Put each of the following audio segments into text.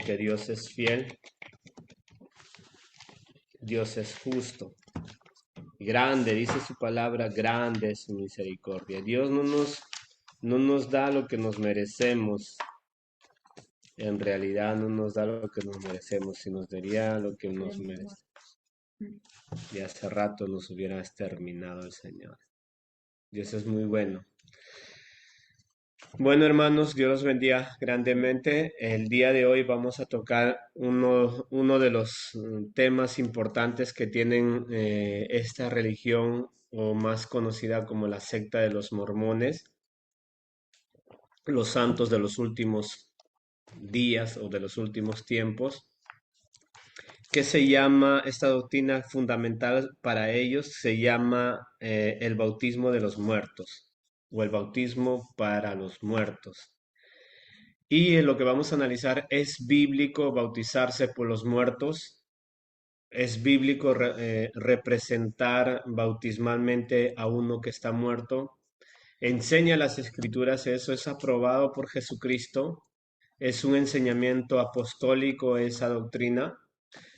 que Dios es fiel, Dios es justo. Grande, dice su palabra, grande es su misericordia. Dios no nos da lo que nos merecemos. En realidad no nos da lo que nos merecemos, si nos daría lo que nos merecemos. Y hace rato nos hubiera exterminado el Señor. Dios es muy bueno. Bueno, hermanos, Dios los bendiga grandemente. El día de hoy vamos a tocar uno de los temas importantes que tienen esta religión, o más conocida como la secta de los mormones, los santos de los últimos días o de los últimos tiempos, que se llama, esta doctrina fundamental para ellos se llama el bautismo de los muertos, o el bautismo para los muertos. Y lo que vamos a analizar: ¿es bíblico bautizarse por los muertos? ¿Es bíblico representar bautismalmente a uno que está muerto? ¿Enseña las escrituras eso? ¿Es aprobado por Jesucristo? ¿Es un enseñamiento apostólico esa doctrina?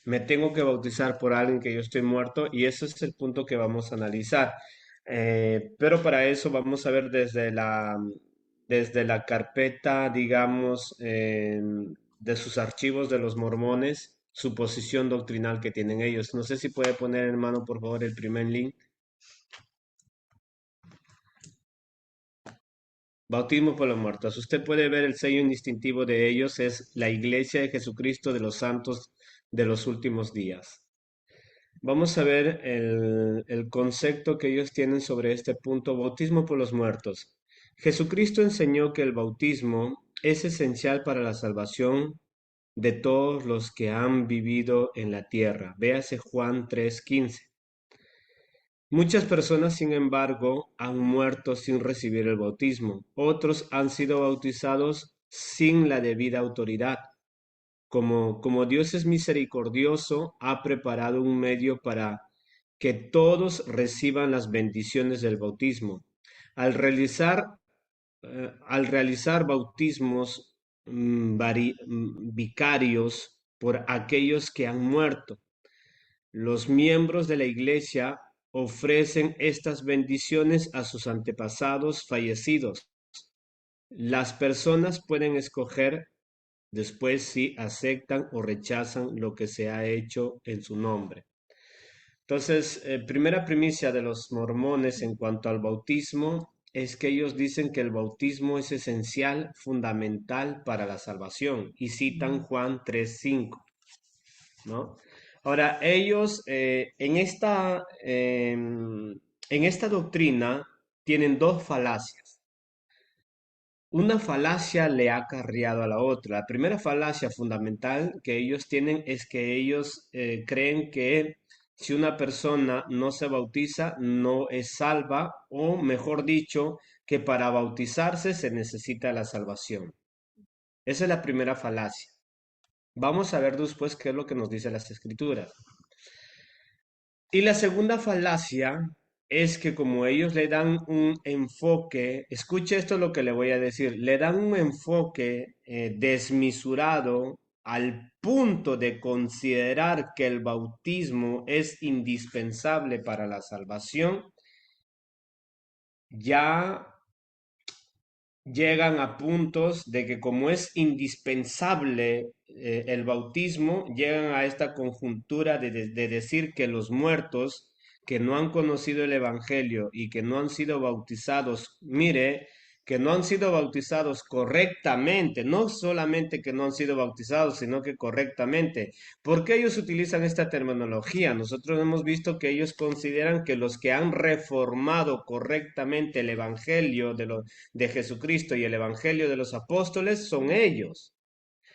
Me tengo que bautizar por alguien que yo estoy muerto, y ese es el punto que vamos a analizar. Pero para eso vamos a ver desde la carpeta, digamos, de sus archivos de los mormones, su posición doctrinal que tienen ellos. No sé si puede poner, hermano, por favor, el primer link. Bautismo por los muertos. Usted puede ver el sello indistintivo de ellos, es la Iglesia de Jesucristo de los Santos de los Últimos Días. Vamos a ver el concepto que ellos tienen sobre este punto: bautismo por los muertos. Jesucristo enseñó que el bautismo es esencial para la salvación de todos los que han vivido en la tierra. Véase Juan 3:15. Muchas personas, sin embargo, han muerto sin recibir el bautismo. Otros han sido bautizados sin la debida autoridad. Como Dios es misericordioso, ha preparado un medio para que todos reciban las bendiciones del bautismo. Al realizar, al realizar bautismos vicarios por aquellos que han muerto, los miembros de la Iglesia ofrecen estas bendiciones a sus antepasados fallecidos. Las personas pueden escoger después si aceptan o rechazan lo que se ha hecho en su nombre. Entonces, primera primicia de los mormones en cuanto al bautismo es que ellos dicen que el bautismo es esencial, fundamental para la salvación, y citan Juan 3:5, ¿no? Ahora, ellos en esta doctrina tienen dos falacias. Una falacia le ha acarreado a la otra. La primera falacia fundamental que ellos tienen es que ellos creen que si una persona no se bautiza, no es salva, o mejor dicho, que para bautizarse se necesita la salvación. Esa es la primera falacia. Vamos a ver después qué es lo que nos dice las escrituras. Y la segunda falacia es que como ellos le dan un enfoque, escuche esto lo que le voy a decir, le dan un enfoque desmesurado al punto de considerar que el bautismo es indispensable para la salvación. Ya llegan a puntos de que como es indispensable el bautismo, llegan a esta conjuntura de decir que los muertos que no han conocido el Evangelio y que no han sido bautizados, mire, que no han sido bautizados correctamente, no solamente que no han sido bautizados, sino que correctamente. ¿Por qué ellos utilizan esta terminología? Nosotros hemos visto que ellos consideran que los que han reformado correctamente el Evangelio de Jesucristo y el Evangelio de los apóstoles son ellos.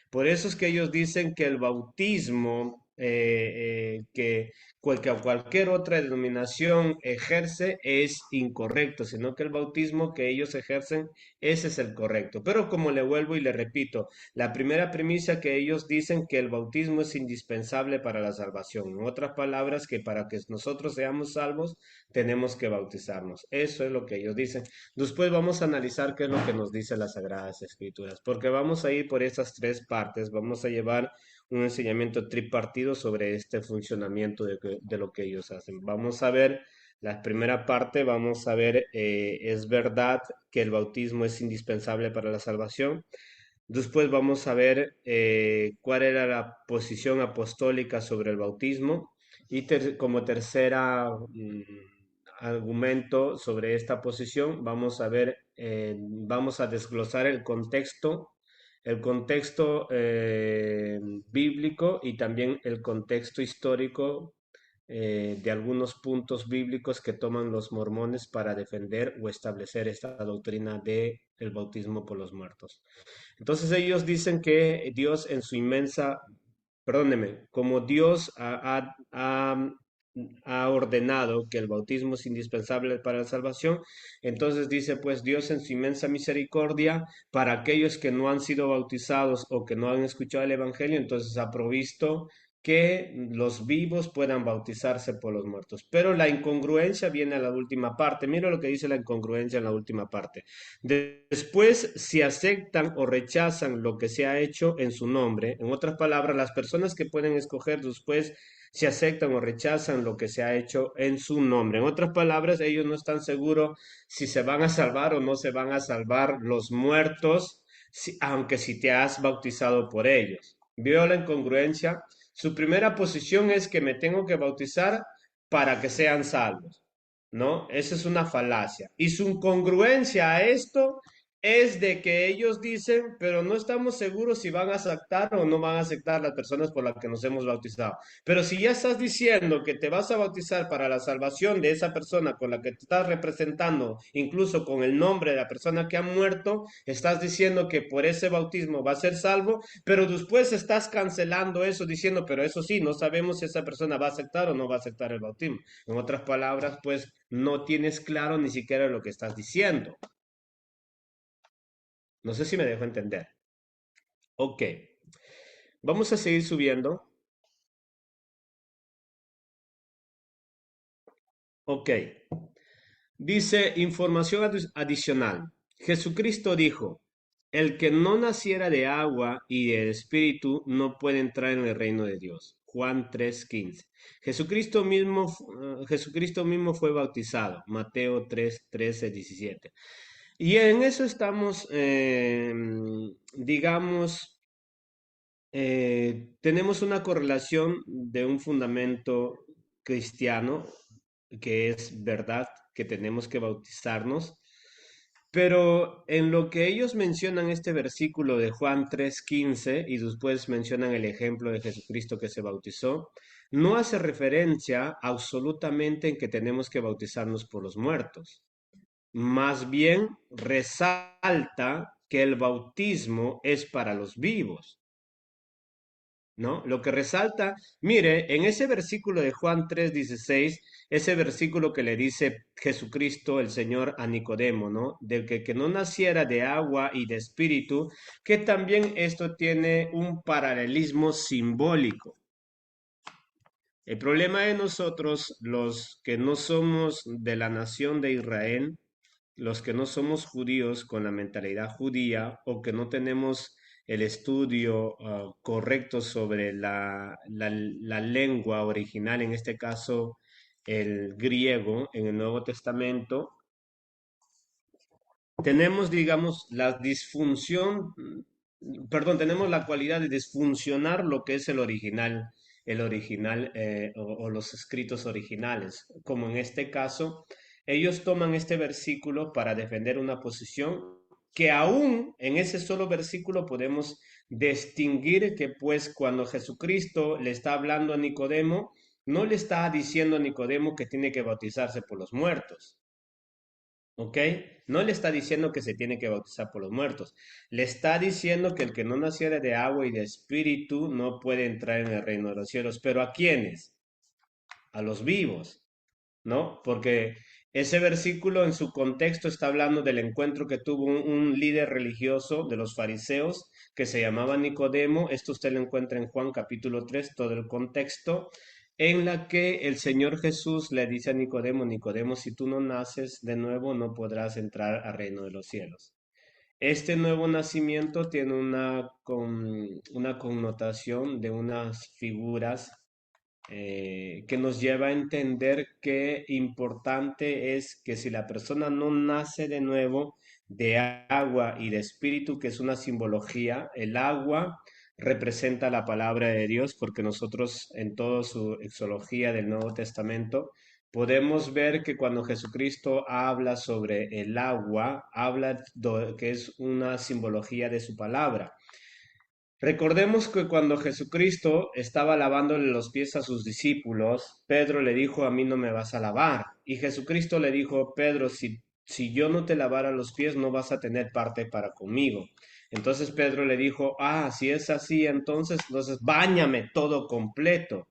Por eso es que ellos dicen que el bautismo que cualquier otra denominación ejerce es incorrecto, sino que el bautismo que ellos ejercen, ese es el correcto. Pero como le vuelvo y le repito, la primera premisa que ellos dicen que el bautismo es indispensable para la salvación. En otras palabras, que para que nosotros seamos salvos, tenemos que bautizarnos. Eso es lo que ellos dicen. Después vamos a analizar qué es lo que nos dice las Sagradas Escrituras, porque vamos a ir por esas tres partes, vamos a llevar un enseñamiento tripartido sobre este funcionamiento de lo que ellos hacen. Vamos a ver la primera parte, vamos a ver, es verdad que el bautismo es indispensable para la salvación. Después vamos a ver cuál era la posición apostólica sobre el bautismo y como tercera argumento sobre esta posición vamos a ver, vamos a desglosar el contexto bíblico y también el contexto histórico de algunos puntos bíblicos que toman los mormones para defender o establecer esta doctrina de el bautismo por los muertos. Entonces ellos dicen que Dios en su inmensa, perdóneme, como Dios ha ordenado que el bautismo es indispensable para la salvación, entonces dice pues Dios en su inmensa misericordia para aquellos que no han sido bautizados o que no han escuchado el Evangelio, entonces ha provisto que los vivos puedan bautizarse por los muertos. Pero la incongruencia viene a la última parte. Mira lo que dice la incongruencia en la última parte. Después, si aceptan o rechazan lo que se ha hecho en su nombre, en otras palabras, las personas que pueden escoger después si aceptan o rechazan lo que se ha hecho en su nombre. En otras palabras, ellos no están seguros si se van a salvar o no se van a salvar los muertos, aunque si te has bautizado por ellos. ¿Vio la incongruencia? Su primera posición es que me tengo que bautizar para que sean salvos. ¿No? Esa es una falacia. Y su incongruencia a esto es de que ellos dicen, pero no estamos seguros si van a aceptar o no van a aceptar las personas por las que nos hemos bautizado. Pero si ya estás diciendo que te vas a bautizar para la salvación de esa persona con la que te estás representando, incluso con el nombre de la persona que ha muerto, estás diciendo que por ese bautismo va a ser salvo, pero después estás cancelando eso diciendo, pero eso sí, no sabemos si esa persona va a aceptar o no va a aceptar el bautismo. En otras palabras, pues no tienes claro ni siquiera lo que estás diciendo. No sé si me dejo entender. Ok, vamos a seguir subiendo. Ok, dice información adicional. Jesucristo dijo, el que no naciera de agua y del espíritu no puede entrar en el reino de Dios. Juan 3:15. Jesucristo mismo fue bautizado. Mateo 3:13-17. Y en eso estamos, digamos, tenemos una correlación de un fundamento cristiano que es verdad que tenemos que bautizarnos, pero en lo que ellos mencionan este versículo de Juan 3:15 y después mencionan el ejemplo de Jesucristo que se bautizó, no hace referencia absolutamente en que tenemos que bautizarnos por los muertos. Más bien resalta que el bautismo es para los vivos. ¿No? Lo que resalta, mire, en ese versículo de Juan 3:16, ese versículo que le dice Jesucristo, el Señor, a Nicodemo, ¿no? Del que no naciera de agua y de espíritu, que también esto tiene un paralelismo simbólico. El problema de nosotros, los que no somos de la nación de Israel, los que no somos judíos con la mentalidad judía o que no tenemos el estudio correcto sobre la lengua original, en este caso el griego en el Nuevo Testamento, tenemos, digamos, la disfunción, perdón, tenemos la cualidad de disfuncionar lo que es el original o los escritos originales, como en este caso, ellos toman este versículo para defender una posición que aún en ese solo versículo podemos distinguir que pues cuando Jesucristo le está hablando a Nicodemo, no le está diciendo a Nicodemo que tiene que bautizarse por los muertos. ¿Ok? No le está diciendo que se tiene que bautizar por los muertos. Le está diciendo que el que no naciere de agua y de espíritu no puede entrar en el reino de los cielos. ¿Pero a quiénes? A los vivos. ¿No? Porque ese versículo en su contexto está hablando del encuentro que tuvo un líder religioso de los fariseos que se llamaba Nicodemo. Esto usted lo encuentra en Juan capítulo 3 todo el contexto, en la que el Señor Jesús le dice a Nicodemo, Nicodemo, si tú no naces de nuevo, no podrás entrar al reino de los cielos. Este nuevo nacimiento tiene una connotación de unas figuras que nos lleva a entender qué importante es que si la persona no nace de nuevo de agua y de espíritu, que es una simbología, el agua representa la palabra de Dios, porque nosotros en toda su exología del Nuevo Testamento podemos ver que cuando Jesucristo habla sobre el agua, habla que es una simbología de su palabra. Recordemos que cuando Jesucristo estaba lavándole los pies a sus discípulos, Pedro le dijo, a mí no me vas a lavar. Y Jesucristo le dijo, Pedro, si yo no te lavara los pies, no vas a tener parte para conmigo. Entonces Pedro le dijo, si es así, entonces báñame todo completo.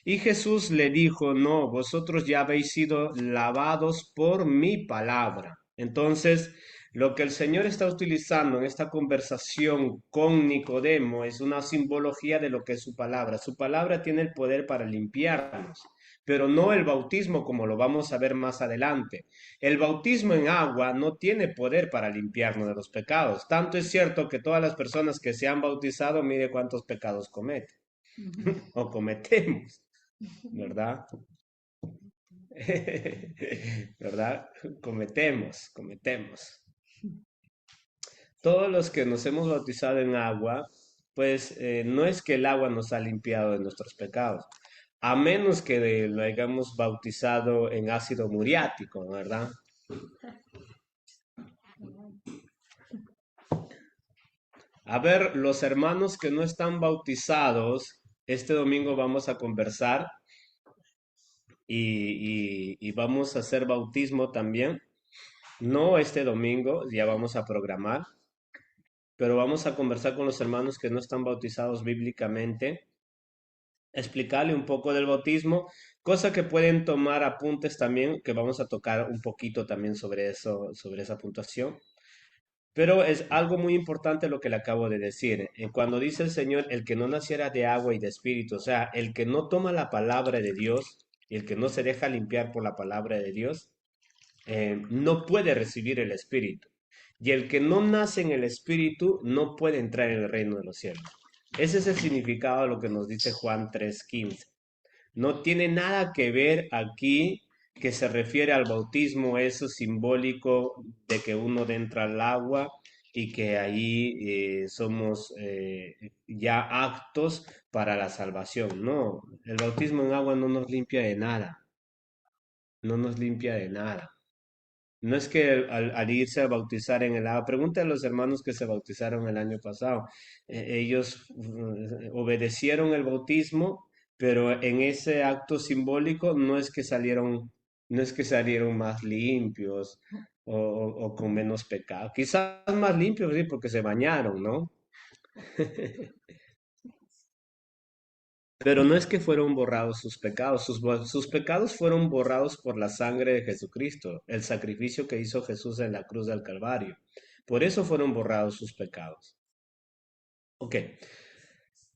Y Jesús le dijo, no, vosotros ya habéis sido lavados por mi palabra. Entonces, lo que el Señor está utilizando en esta conversación con Nicodemo es una simbología de lo que es su palabra. Su palabra tiene el poder para limpiarnos, pero no el bautismo como lo vamos a ver más adelante. El bautismo en agua no tiene poder para limpiarnos de los pecados. Tanto es cierto que todas las personas que se han bautizado, mire cuántos pecados cometen o cometemos, ¿verdad? ¿Verdad? Cometemos. Todos los que nos hemos bautizado en agua, pues no es que el agua nos ha limpiado de nuestros pecados, a menos que lo hayamos bautizado en ácido muriático, ¿verdad? A ver, los hermanos que no están bautizados, este domingo vamos a conversar y vamos a hacer bautismo también. No este domingo, ya vamos a programar, pero vamos a conversar con los hermanos que no están bautizados bíblicamente, explicarle un poco del bautismo, cosa que pueden tomar apuntes también, que vamos a tocar un poquito también sobre eso, sobre esa puntuación. Pero es algo muy importante lo que le acabo de decir. Cuando dice el Señor, el que no naciera de agua y de espíritu, o sea, el que no toma la palabra de Dios y el que no se deja limpiar por la palabra de Dios, no puede recibir el espíritu. Y el que no nace en el espíritu no puede entrar en el reino de los cielos. Ese es el significado de lo que nos dice Juan 3:15. No tiene nada que ver aquí que se refiere al bautismo, eso simbólico de que uno entra al agua y que ahí somos ya aptos para la salvación. No, el bautismo en agua no nos limpia de nada, no nos limpia de nada. No es que al irse a bautizar en el agua, pregúntale a los hermanos que se bautizaron el año pasado. Ellos obedecieron el bautismo, pero en ese acto simbólico no es que salieron más limpios o con menos pecado. Quizás más limpios, sí, porque se bañaron, ¿no? Pero no es que fueron borrados sus pecados, sus pecados fueron borrados por la sangre de Jesucristo, el sacrificio que hizo Jesús en la cruz del Calvario. Por eso fueron borrados sus pecados. Ok,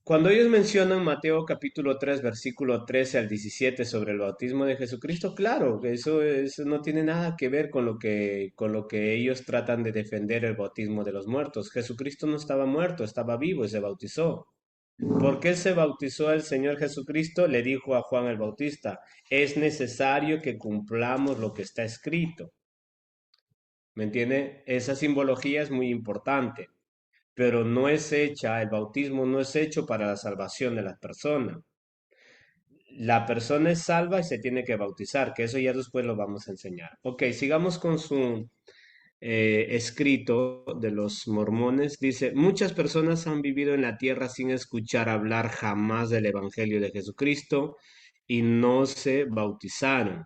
cuando ellos mencionan Mateo capítulo 3 versículo 13 al 17 sobre el bautismo de Jesucristo, claro, que eso no tiene nada que ver con lo que ellos tratan de defender el bautismo de los muertos. Jesucristo no estaba muerto, estaba vivo y se bautizó. ¿Por qué se bautizó el Señor Jesucristo? Le dijo a Juan el Bautista, es necesario que cumplamos lo que está escrito. ¿Me entiende? Esa simbología es muy importante, pero no es hecha, el bautismo no es hecho para la salvación de la persona. La persona es salva y se tiene que bautizar, que eso ya después lo vamos a enseñar. Ok, sigamos con su escrito de los mormones. Dice, muchas personas han vivido en la tierra sin escuchar hablar jamás del Evangelio de Jesucristo y no se bautizaron.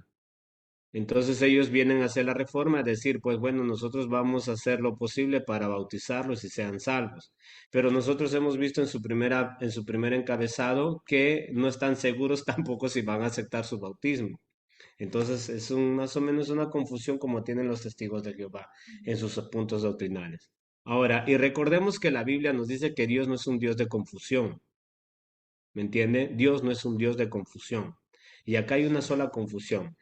Entonces ellos vienen a hacer la reforma, a decir, pues bueno, nosotros vamos a hacer lo posible para bautizarlos y sean salvos. Pero nosotros hemos visto en su primer encabezado que no están seguros tampoco si van a aceptar su bautismo. Entonces es más o menos una confusión como tienen los testigos de Jehová en sus puntos doctrinales. Ahora, y recordemos que la Biblia nos dice que Dios no es un Dios de confusión, ¿me entiende? Dios no es un Dios de confusión. Y acá hay una sola confusión.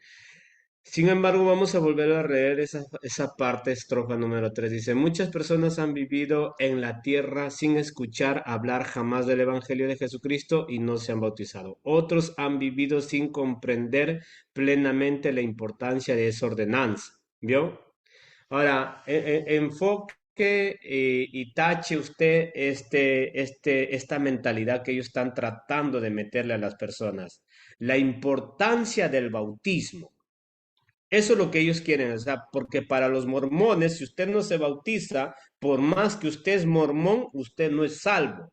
Sin embargo, vamos a volver a leer esa parte, estrofa número 3. Dice, muchas personas han vivido en la tierra sin escuchar hablar jamás del Evangelio de Jesucristo y no se han bautizado. Otros han vivido sin comprender plenamente la importancia de esa ordenanza. ¿Vio? Ahora, enfoque y tache usted esta mentalidad que ellos están tratando de meterle a las personas. La importancia del bautismo. Eso es lo que ellos quieren, o sea, porque para los mormones, si usted no se bautiza, por más que usted es mormón, usted no es salvo.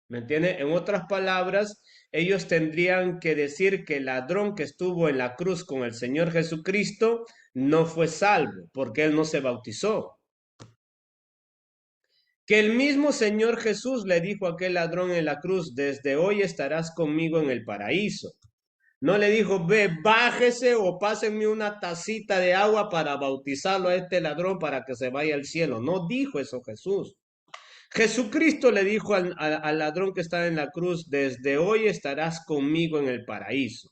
¿Me entiende? En otras palabras, ellos tendrían que decir que el ladrón que estuvo en la cruz con el Señor Jesucristo no fue salvo, porque él no se bautizó. Que el mismo Señor Jesús le dijo a aquel ladrón en la cruz, desde hoy estarás conmigo en el paraíso. No le dijo, ve, bájese o pásenme una tacita de agua para bautizarlo a este ladrón para que se vaya al cielo. No dijo eso Jesús. Jesucristo le dijo al ladrón que estaba en la cruz, desde hoy estarás conmigo en el paraíso.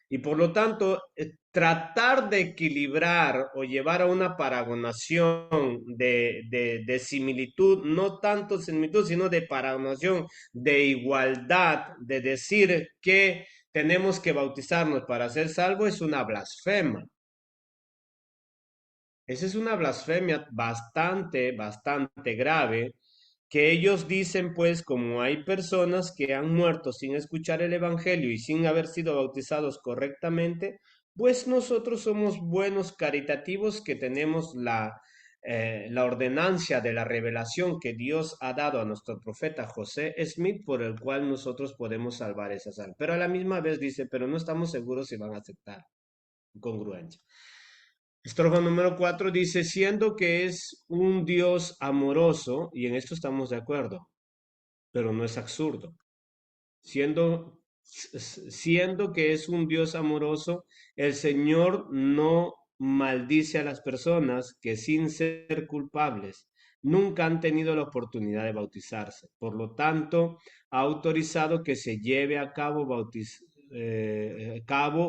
Y por lo tanto, tratar de equilibrar o llevar a una paragonación de similitud, no tanto similitud, sino de paragonación, de igualdad, de decir que tenemos que bautizarnos para ser salvos, es una blasfema. Esa es una blasfemia bastante grave, que ellos dicen, pues, como hay personas que han muerto sin escuchar el Evangelio y sin haber sido bautizados correctamente, pues nosotros somos buenos caritativos que tenemos la ordenancia de la revelación que Dios ha dado a nuestro profeta José Smith, por el cual nosotros podemos salvar esas almas. Pero a la misma vez dice, pero no estamos seguros si van a aceptar congruencia. Estrofa número 4 dice, siendo que es un Dios amoroso, y en esto estamos de acuerdo, pero no es absurdo, siendo que es un Dios amoroso, el Señor no maldice a las personas que sin ser culpables nunca han tenido la oportunidad de bautizarse. Por lo tanto, ha autorizado que se lleve a cabo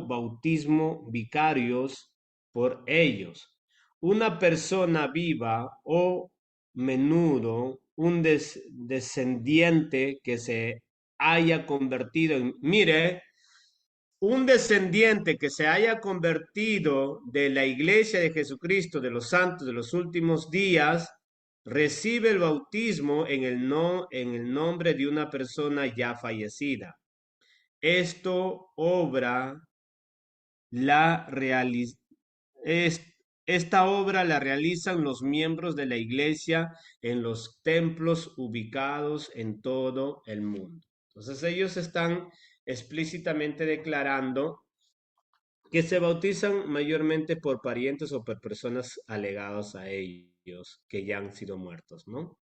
bautismo vicarios por ellos. Una persona viva o menudo un descendiente que se haya convertido en, mire, un descendiente que se haya convertido de la iglesia de Jesucristo, de los santos de los últimos días, recibe el bautismo en en el nombre de una persona ya fallecida. Esto obra la realiz- es- esta obra la realizan los miembros de la iglesia en los templos ubicados en todo el mundo. Entonces ellos están explícitamente declarando que se bautizan mayormente por parientes o por personas alegadas a ellos que ya han sido muertos, ¿no?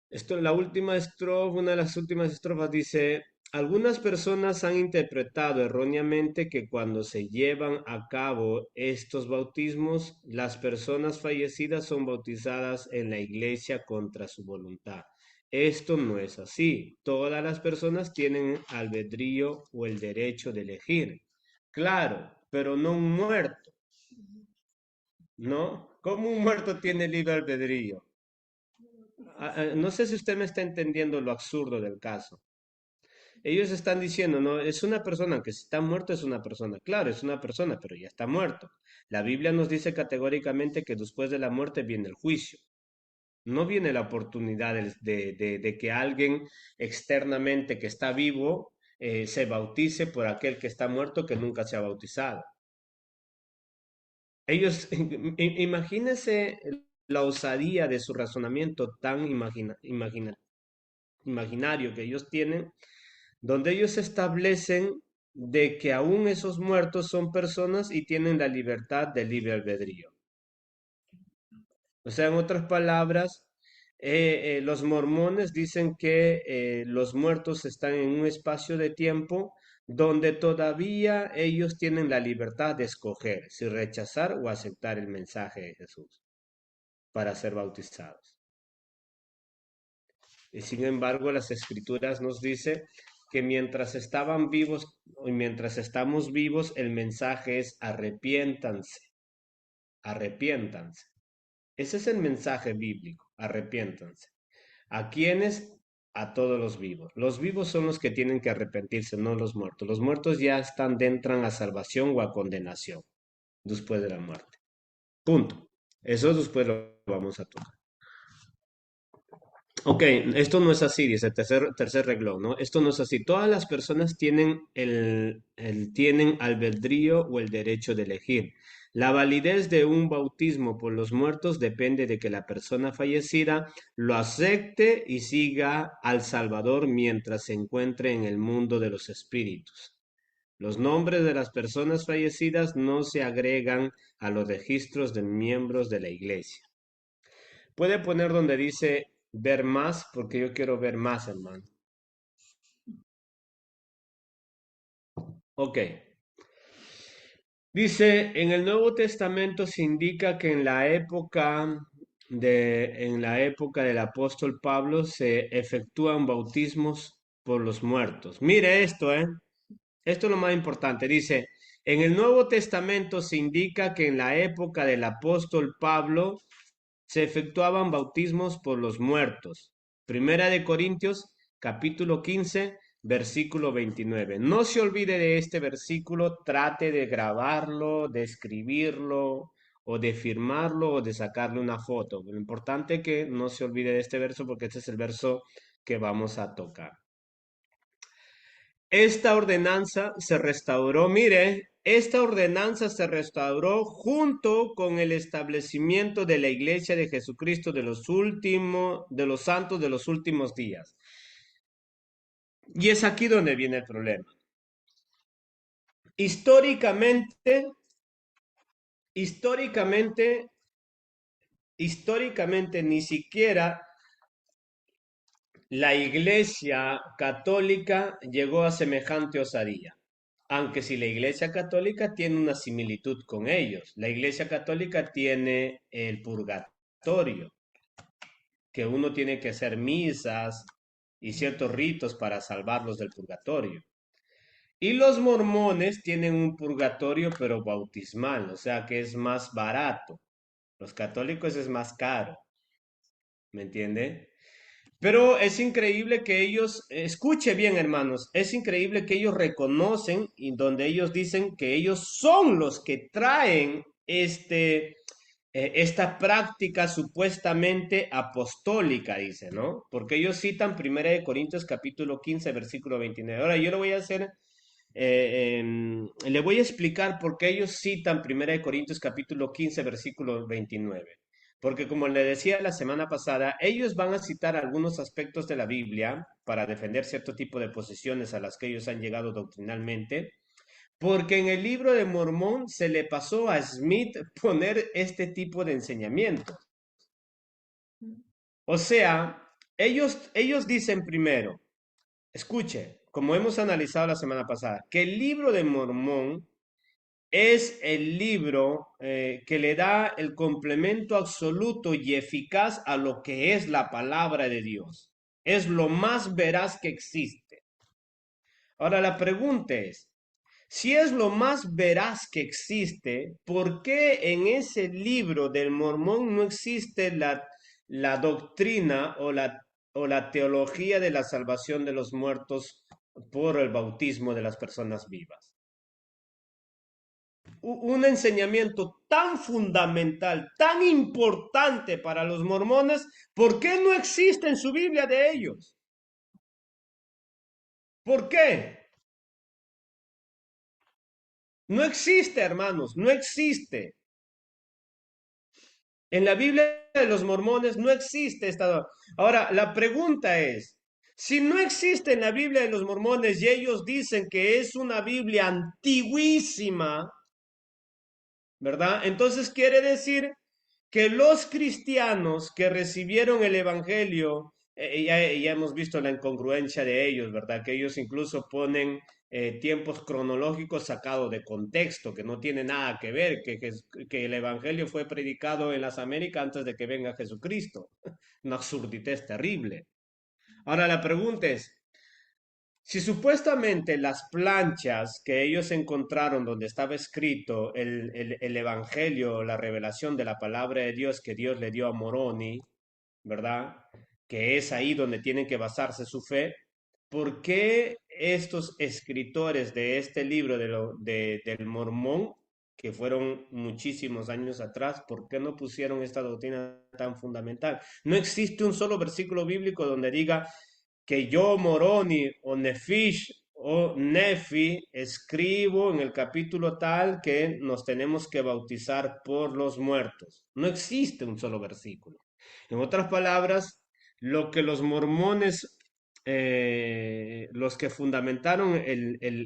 Esto, la última estrofa, una de las últimas estrofas dice, algunas personas han interpretado erróneamente que cuando se llevan a cabo estos bautismos, las personas fallecidas son bautizadas en la iglesia contra su voluntad. Esto no es así. Todas las personas tienen albedrío o el derecho de elegir. Claro, pero no un muerto, ¿no? ¿Cómo un muerto tiene libre albedrío? No sé si usted me está entendiendo lo absurdo del caso. Ellos están diciendo, no, es una persona que si está muerto es una persona. Claro, es una persona, pero ya está muerto. La Biblia nos dice categóricamente que después de la muerte viene el juicio. No viene la oportunidad de que alguien externamente que está vivo se bautice por aquel que está muerto que nunca se ha bautizado. Ellos, imagínense la osadía de su razonamiento tan imaginario que ellos tienen, donde ellos establecen de que aún esos muertos son personas y tienen la libertad de libre albedrío. O sea, en otras palabras, los mormones dicen que los muertos están en un espacio de tiempo donde todavía ellos tienen la libertad de escoger si rechazar o aceptar el mensaje de Jesús para ser bautizados. Y sin embargo, las escrituras nos dicen que mientras estaban vivos y mientras estamos vivos, el mensaje es arrepiéntanse, arrepiéntanse. Ese es el mensaje bíblico, arrepiéntanse. ¿A quiénes? A todos los vivos. Los vivos son los que tienen que arrepentirse, no los muertos. Los muertos ya están entran a salvación o a condenación después de la muerte. Punto. Eso después lo vamos a tocar. Ok, esto no es así, dice el tercer reglón, ¿no? Esto no es así. Todas las personas tienen tienen albedrío o el derecho de elegir. La validez de un bautismo por los muertos depende de que la persona fallecida lo acepte y siga al Salvador mientras se encuentre en el mundo de los espíritus. Los nombres de las personas fallecidas no se agregan a los registros de miembros de la iglesia. Puede poner donde dice ver más, porque yo quiero ver más, hermano. Ok. Dice, en el Nuevo Testamento se indica que en la época del apóstol Pablo se efectúan bautismos por los muertos. Mire esto, ¿eh? Esto es lo más importante. Dice, en el Nuevo Testamento se indica que en la época del apóstol Pablo se efectuaban bautismos por los muertos. Primera de Corintios, capítulo 15, versículo 29. No se olvide de este versículo, trate de grabarlo, de escribirlo o de firmarlo o de sacarle una foto. Lo importante es que no se olvide de este verso porque este es el verso que vamos a tocar. Esta ordenanza se restauró, mire, esta ordenanza se restauró junto con el establecimiento de la Iglesia de Jesucristo de los santos de los últimos días. Y es aquí donde viene el problema. Históricamente, históricamente, históricamente ni siquiera la Iglesia católica llegó a semejante osadía. Aunque si la Iglesia Católica tiene una similitud con ellos, la Iglesia Católica tiene el purgatorio, que uno tiene que hacer misas y ciertos ritos para salvarlos del purgatorio. Y los mormones tienen un purgatorio pero bautismal, o sea que es más barato. Los católicos es más caro, ¿me entiende? Pero es increíble que ellos, escuche bien hermanos, es increíble que ellos reconocen y donde ellos dicen que ellos son los que traen esta práctica supuestamente apostólica, dice, ¿no? Porque ellos citan 1 Corintios capítulo 15, versículo 29. Ahora yo le voy a hacer, le voy a explicar por qué ellos citan 1 Corintios capítulo 15, versículo 29. Porque como le decía la semana pasada, ellos van a citar algunos aspectos de la Biblia para defender cierto tipo de posiciones a las que ellos han llegado doctrinalmente, porque en el libro de Mormón se le pasó a Smith poner este tipo de enseñamiento. O sea, ellos dicen primero, escuche, como hemos analizado la semana pasada, que el libro de Mormón es el libro que le da el complemento absoluto y eficaz a lo que es la palabra de Dios. Es lo más veraz que existe. Ahora la pregunta es, si es lo más veraz que existe, ¿por qué en ese libro del Mormón no existe la doctrina o la teología de la salvación de los muertos por el bautismo de las personas vivas? Un enseñamiento tan fundamental, tan importante para los mormones, ¿por qué no existe en su Biblia de ellos? ¿Por qué? No existe, hermanos, no existe. En la Biblia de los mormones no existe esta. Ahora, la pregunta es, Si no existe en la Biblia de los mormones y ellos dicen que es una Biblia antiguísima, ¿verdad? Entonces quiere decir que los cristianos que recibieron el Evangelio, ya hemos visto la incongruencia de ellos, ¿verdad? Que ellos incluso ponen tiempos cronológicos sacados de contexto, que no tiene nada que ver, que el Evangelio fue predicado en las Américas antes de que venga Jesucristo. Una absurditez terrible. Ahora la pregunta es, si supuestamente las planchas que ellos encontraron donde estaba escrito el Evangelio, la revelación de la palabra de Dios que Dios le dio a Moroni, ¿verdad? Que es ahí donde tienen que basarse su fe, ¿por qué estos escritores de este libro del Mormón, que fueron muchísimos años atrás, ¿por qué no pusieron esta doctrina tan fundamental? No existe un solo versículo bíblico donde diga que yo, Moroni, o Nefish, o Nefi, escribo en el capítulo tal que nos tenemos que bautizar por los muertos. No existe un solo versículo. En otras palabras, lo que los mormones, los que fundamentaron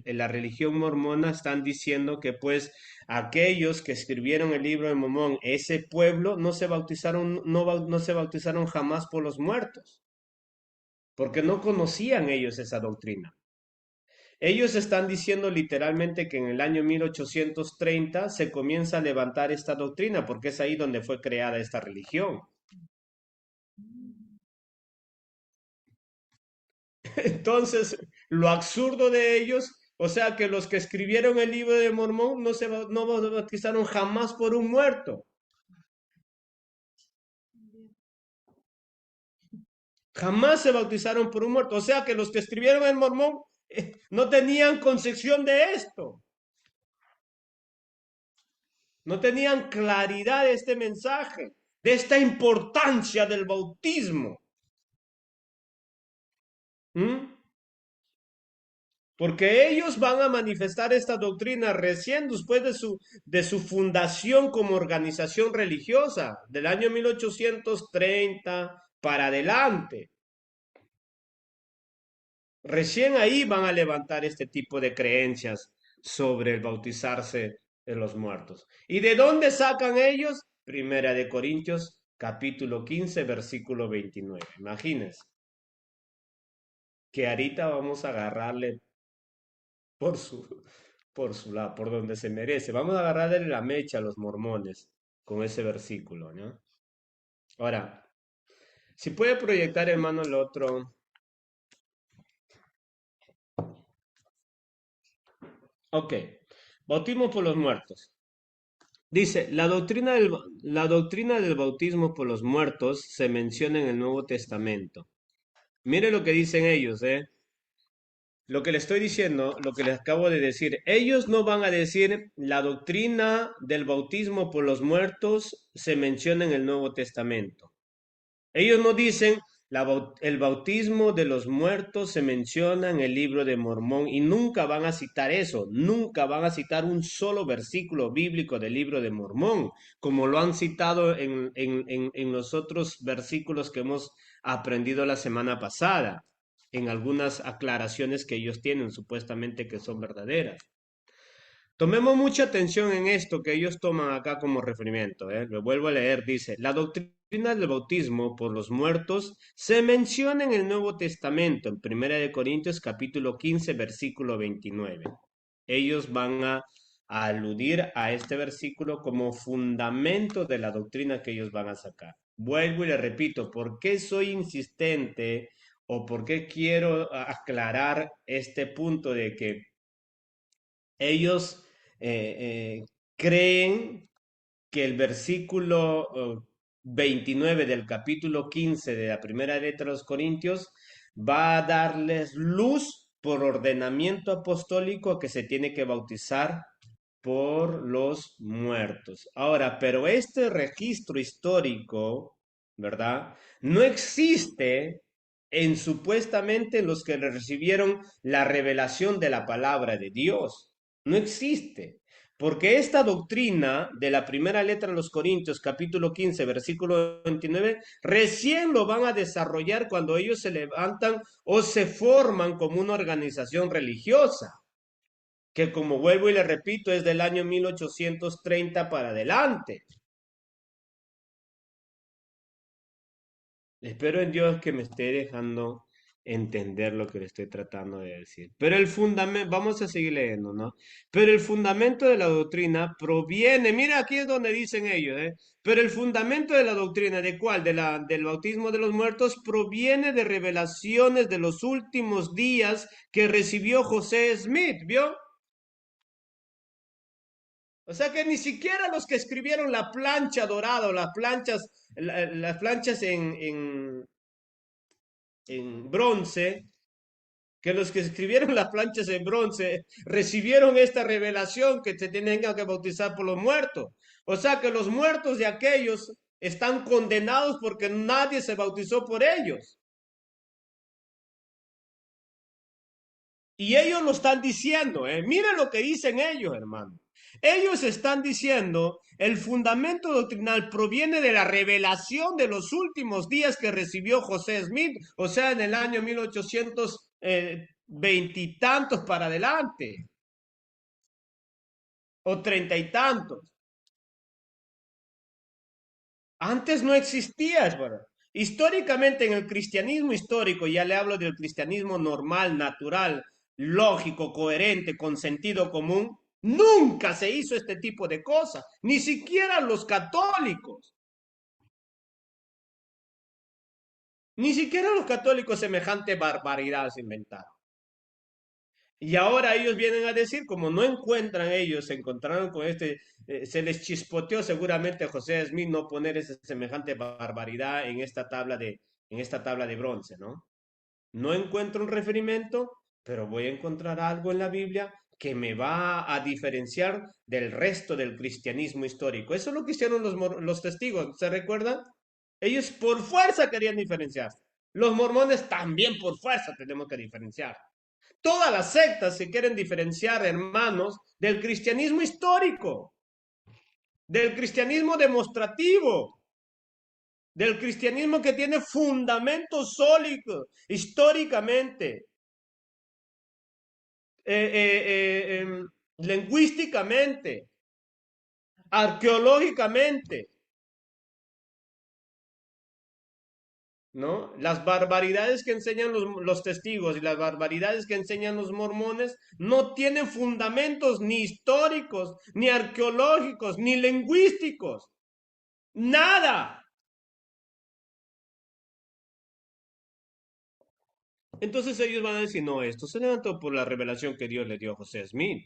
la religión mormona, están diciendo que pues aquellos que escribieron el libro de Mormón, ese pueblo, no se bautizaron, no se bautizaron jamás por los muertos, porque no conocían ellos esa doctrina. Ellos están diciendo literalmente que en el año 1830 se comienza a levantar esta doctrina, porque es ahí donde fue creada esta religión. Entonces, lo absurdo de ellos, o sea, que los que escribieron el libro de Mormón no bautizaron jamás por un muerto. Jamás se bautizaron por un muerto. O sea, que los que escribieron el Mormón no tenían concepción de esto. No tenían claridad de este mensaje, de esta importancia del bautismo. ¿Mm? Porque ellos van a manifestar esta doctrina recién después de su fundación como organización religiosa, del año 1830 para adelante. Recién ahí van a levantar este tipo de creencias sobre el bautizarse de los muertos. ¿Y de dónde sacan ellos? Primera de Corintios, capítulo 15, versículo 29. Imagínense que ahorita vamos a agarrarle por su lado, por donde se merece. Vamos a agarrarle la mecha a los mormones con ese versículo, ¿no? Ahora, si puede proyectar, hermano, el otro. Ok, bautismo por los muertos. Dice, la doctrina del bautismo por los muertos se menciona en el Nuevo Testamento. Mire lo que dicen ellos, ¿eh? Lo que le estoy diciendo, lo que les acabo de decir, ellos no van a decir la doctrina del bautismo por los muertos se menciona en el Nuevo Testamento. Ellos no dicen el bautismo de los muertos se menciona en el libro de Mormón y nunca van a citar eso, nunca van a citar un solo versículo bíblico del libro de Mormón, como lo han citado en los otros versículos que hemos aprendido la semana pasada, en algunas aclaraciones que ellos tienen, supuestamente que son verdaderas. Tomemos mucha atención en esto que ellos toman acá como referimiento. Lo vuelvo a leer. Dice, la doctrina del bautismo por los muertos se menciona en el Nuevo Testamento, en Primera de Corintios capítulo 15, versículo 29. Ellos van a aludir a este versículo como fundamento de la doctrina que ellos van a sacar. Vuelvo y le repito, ¿por qué soy insistente o por qué quiero aclarar este punto de que ellos creen que el versículo 29 del capítulo 15 de la primera letra de los Corintios va a darles luz por ordenamiento apostólico que se tiene que bautizar por los muertos? Ahora, pero este registro histórico, ¿verdad? No existe en supuestamente los que recibieron la revelación de la palabra de Dios. No existe. Porque esta doctrina de la primera letra de los Corintios, capítulo 15, versículo 29, recién lo van a desarrollar cuando ellos se levantan o se forman como una organización religiosa, que como vuelvo y le repito, es del año 1830 para adelante. Espero en Dios que me esté dejando entender lo que le estoy tratando de decir. Pero el fundamento, vamos a seguir leyendo, ¿no? Pero el fundamento de la doctrina proviene, mira, aquí es donde dicen ellos, ¿eh? Pero el fundamento de la doctrina, ¿de cuál? Del bautismo de los muertos, proviene de revelaciones de los últimos días que recibió José Smith, ¿vio? O sea que ni siquiera los que escribieron la plancha dorada o las planchas en bronce, que los que escribieron las planchas en bronce recibieron esta revelación que se tienen que bautizar por los muertos. O sea que los muertos de aquellos están condenados porque nadie se bautizó por ellos. Y ellos lo están diciendo, ¿eh? Miren lo que dicen ellos, hermano. Ellos están diciendo, el fundamento doctrinal proviene de la revelación de los últimos días que recibió José Smith, o sea, en el año 1820 y tantos para adelante, o treinta y tantos. Antes no existía, es verdad. Históricamente en el cristianismo histórico, ya le hablo del cristianismo normal, natural, lógico, coherente, con sentido común, nunca se hizo este tipo de cosas, ni siquiera los católicos, ni siquiera los católicos semejante barbaridad se inventaron. Y ahora ellos vienen a decir, como no encuentran ellos, se encontraron con se les chispoteó seguramente a José Smith no poner esa semejante barbaridad en esta tabla de bronce, ¿no? No encuentro un referimiento, pero voy a encontrar algo en la Biblia que me va a diferenciar del resto del cristianismo histórico. Eso es lo que hicieron los testigos, ¿se recuerdan? Ellos por fuerza querían diferenciar. Los mormones también por fuerza tenemos que diferenciar. Todas las sectas se quieren diferenciar, hermanos, del cristianismo histórico, del cristianismo demostrativo, del cristianismo que tiene fundamentos sólidos históricamente, lingüísticamente, arqueológicamente, ¿no? Las barbaridades que enseñan los testigos y las barbaridades que enseñan los mormones no tienen fundamentos ni históricos, ni arqueológicos, ni lingüísticos. Nada. Entonces ellos van a decir, no, esto se levantó por la revelación que Dios le dio a José Smith.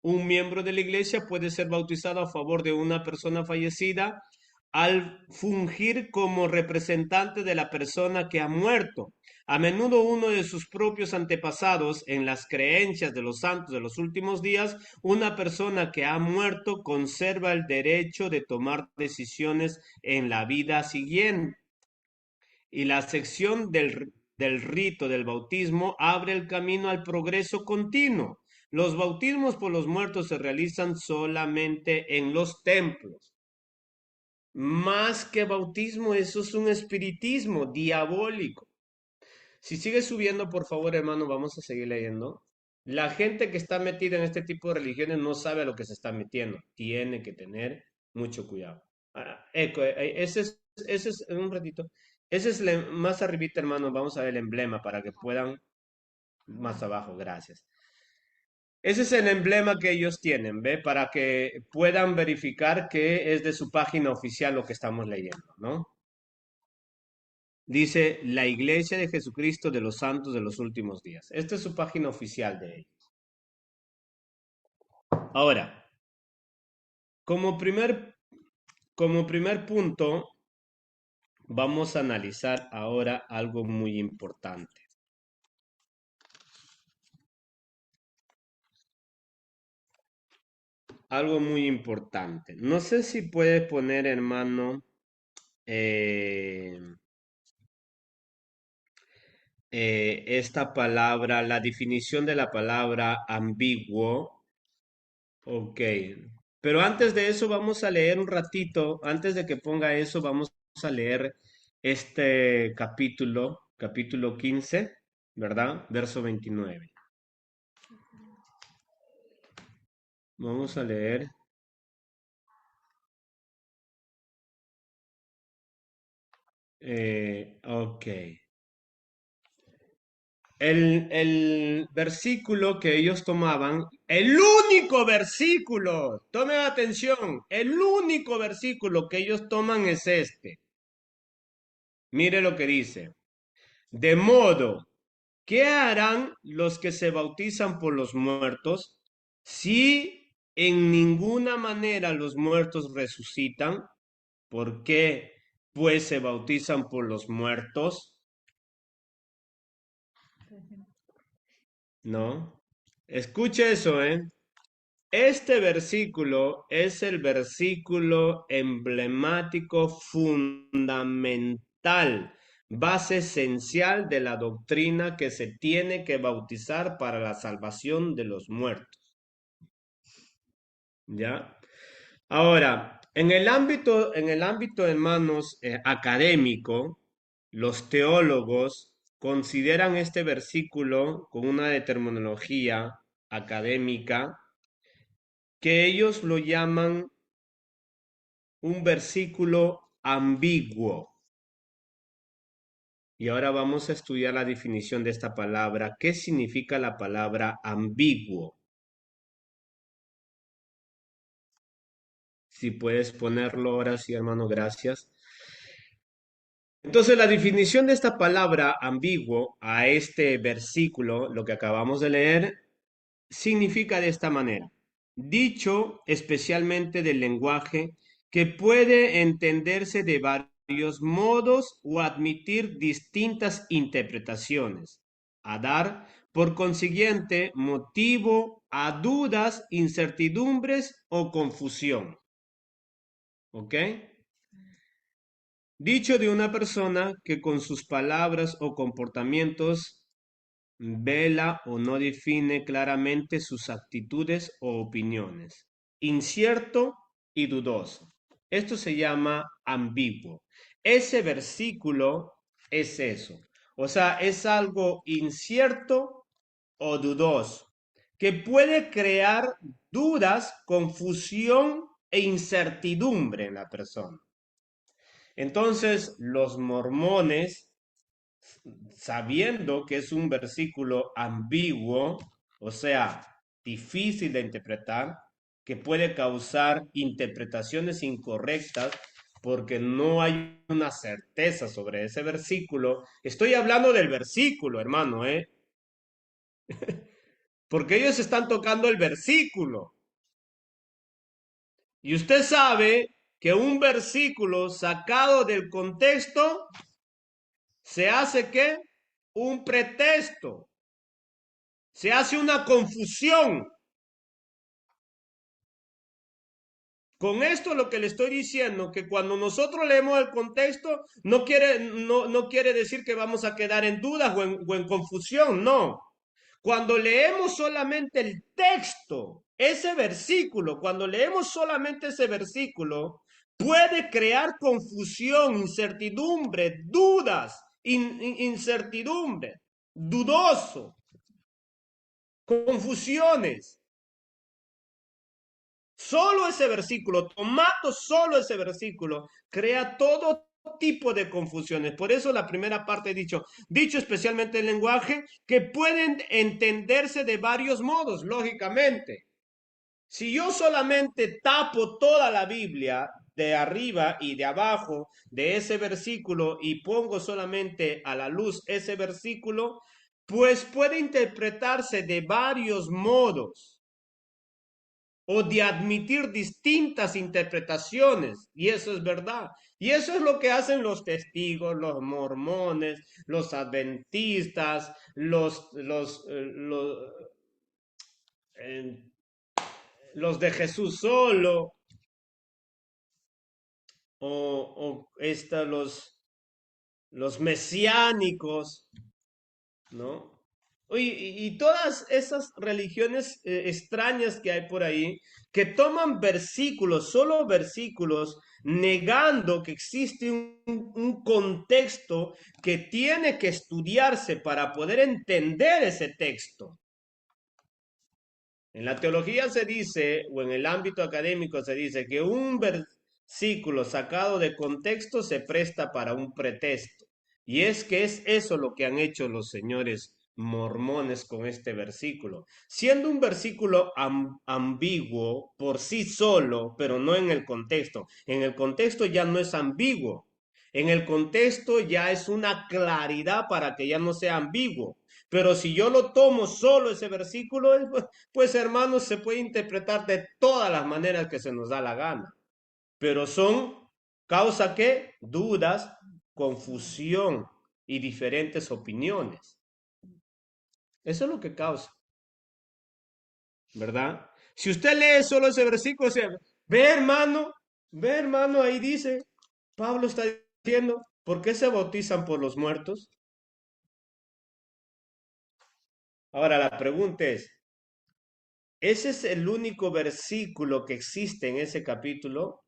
Un miembro de la iglesia puede ser bautizado a favor de una persona fallecida al fungir como representante de la persona que ha muerto. A menudo uno de sus propios antepasados, en las creencias de los santos de los últimos días, una persona que ha muerto conserva el derecho de tomar decisiones en la vida siguiente. Y la sección del rito del bautismo abre el camino al progreso continuo. Los bautismos por los muertos se realizan solamente en los templos. Más que bautismo, eso es un espiritismo diabólico. Si sigue subiendo, por favor, hermano, vamos a seguir leyendo. La gente que está metida en este tipo de religiones no sabe a lo que se está metiendo. Tiene que tener mucho cuidado. Ese es, un ratito. Ese es más arribita, hermano. Vamos a ver el emblema para que puedan, más abajo, gracias. Ese es el emblema que ellos tienen, ¿ve? Para que puedan verificar que es de su página oficial lo que estamos leyendo, ¿no? Dice la Iglesia de Jesucristo de los Santos de los Últimos Días. Esta es su página oficial de ellos. Ahora, como primer, como primer punto, vamos a analizar ahora algo muy importante. Algo muy importante. No sé si puede poner, hermano, eh, esta palabra, la definición de la palabra ambiguo. Ok. Pero antes de eso vamos a leer un ratito, antes de que ponga eso, vamos a leer este capítulo, capítulo 15, ¿verdad? Verso 29. Vamos a leer. Ok. El versículo que ellos tomaban, el único versículo, tomen atención, el único versículo que ellos toman es este. Mire lo que dice. De modo, ¿qué harán los que se bautizan por los muertos si en ninguna manera los muertos resucitan? ¿Por qué pues se bautizan por los muertos? ¿No? Escuche eso, ¿eh? Este versículo es el versículo emblemático fundamental, base esencial de la doctrina que se tiene que bautizar para la salvación de los muertos. ¿Ya? Ahora, en el ámbito, hermanos, académico, los teólogos consideran este versículo con una terminología académica que ellos lo llaman un versículo ambiguo. Y ahora vamos a estudiar la definición de esta palabra. ¿Qué significa la palabra ambiguo? Si puedes ponerlo ahora sí, hermano, gracias. Entonces, la definición de esta palabra ambiguo a este versículo, lo que acabamos de leer, significa de esta manera. Dicho especialmente del lenguaje que puede entenderse de varios modos o admitir distintas interpretaciones, a dar, por consiguiente, motivo a dudas, incertidumbres o confusión. ¿Ok? Dicho de una persona que con sus palabras o comportamientos vela o no define claramente sus actitudes o opiniones. Incierto y dudoso. Esto se llama ambiguo. Ese versículo es eso. O sea, es algo incierto o dudoso, que puede crear dudas, confusión e incertidumbre en la persona. Entonces, los mormones, sabiendo que es un versículo ambiguo, o sea, difícil de interpretar, que puede causar interpretaciones incorrectas porque no hay una certeza sobre ese versículo. Estoy hablando del versículo, hermano, ¿eh? Porque ellos están tocando el versículo. Y usted sabe que un versículo sacado del contexto se hace que un pretexto, se hace una confusión. Con esto lo que le estoy diciendo, que cuando nosotros leemos el contexto, no quiere decir que vamos a quedar en dudas o en confusión, no. Cuando leemos solamente el texto, ese versículo, cuando leemos solamente ese versículo, puede crear confusión, incertidumbre, dudas, incertidumbre, dudoso, confusiones. Solo ese versículo, tomando solo ese versículo, crea todo tipo de confusiones. Por eso la primera parte he dicho especialmente el lenguaje, que pueden entenderse de varios modos, lógicamente. Si yo solamente tapo toda la Biblia de arriba y de abajo de ese versículo y pongo solamente a la luz ese versículo, pues puede interpretarse de varios modos o de admitir distintas interpretaciones, y eso es verdad. Y eso es lo que hacen los testigos, los mormones, los adventistas, eh, los de Jesús solo, los mesiánicos, ¿no? Y todas esas religiones extrañas que hay por ahí, que toman versículos, solo versículos, negando que existe un contexto que tiene que estudiarse para poder entender ese texto. En la teología se dice, o en el ámbito académico se dice, que un versículo sacado de contexto se presta para un pretexto. Y es que es eso lo que han hecho los señores mormones con este versículo. Siendo un versículo ambiguo por sí solo, pero no en el contexto. En el contexto ya no es ambiguo. En el contexto ya es una claridad para que ya no sea ambiguo. Pero si yo lo tomo solo ese versículo, pues hermanos, se puede interpretar de todas las maneras que se nos da la gana. Pero son causa que dudas, confusión y diferentes opiniones. Eso es lo que causa, ¿verdad? Si usted lee solo ese versículo, ve hermano, ahí dice, Pablo está diciendo, ¿por qué se bautizan por los muertos? Ahora la pregunta es, ¿ese es el único versículo que existe en ese capítulo?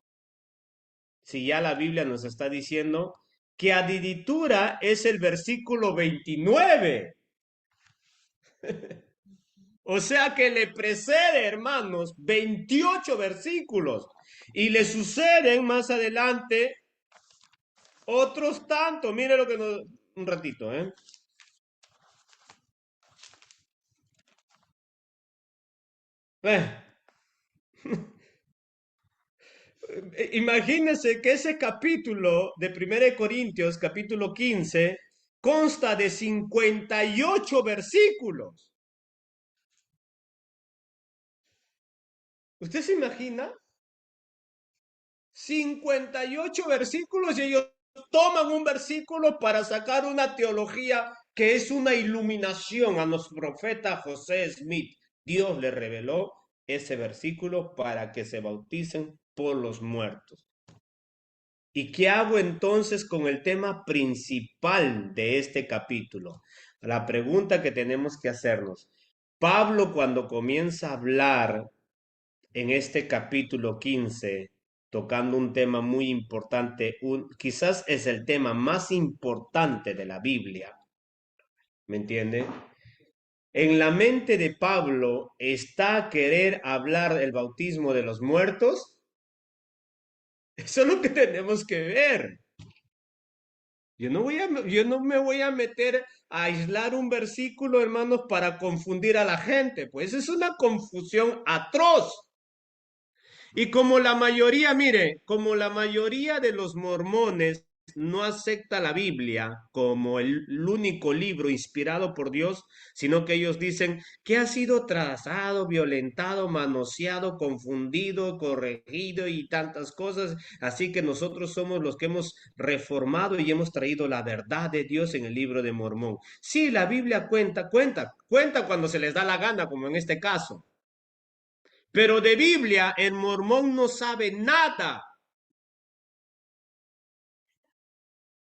Si ya la Biblia nos está diciendo que adididura es el versículo 29. O sea que le precede, hermanos, 28 versículos. Y le suceden más adelante otros tantos. Mire lo que nos... Un ratito, ¿eh? eh Imagínense que ese capítulo de 1 Corintios, capítulo 15, consta de 58 versículos. ¿Usted se imagina? 58 versículos y ellos toman un versículo para sacar una teología que es una iluminación a nuestro profeta José Smith. Dios le reveló ese versículo para que se bauticen por los muertos. ¿Y qué hago entonces con el tema principal de este capítulo? La pregunta que tenemos que hacernos. Pablo cuando comienza a hablar en este capítulo 15, tocando un tema muy importante, quizás es el tema más importante de la Biblia, ¿me entiende? En la mente de Pablo está querer hablar del bautismo de los muertos. Eso es lo que tenemos que ver. Yo no me voy a meter a aislar un versículo, hermanos, para confundir a la gente, pues es una confusión atroz. Y como la mayoría, mire, como la mayoría de los mormones no acepta la Biblia como el único libro inspirado por Dios, sino que ellos dicen que ha sido trazado, violentado, manoseado, confundido, corregido y tantas cosas. Así que nosotros somos los que hemos reformado y hemos traído la verdad de Dios en el libro de Mormón. Sí, la Biblia cuenta cuando se les da la gana, como en este caso. Pero de Biblia el mormón no sabe nada.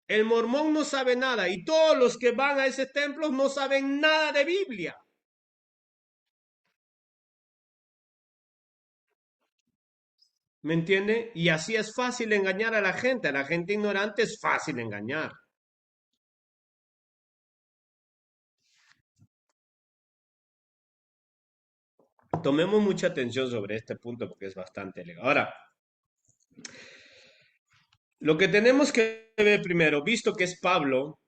El mormón no sabe nada y todos los que van a ese templo no saben nada de Biblia. ¿Me entiende? Y así es fácil engañar a la gente. A la gente ignorante es fácil engañar. Tomemos mucha atención sobre este punto porque es bastante legal. Ahora, lo que tenemos que ver primero, visto que es Pablo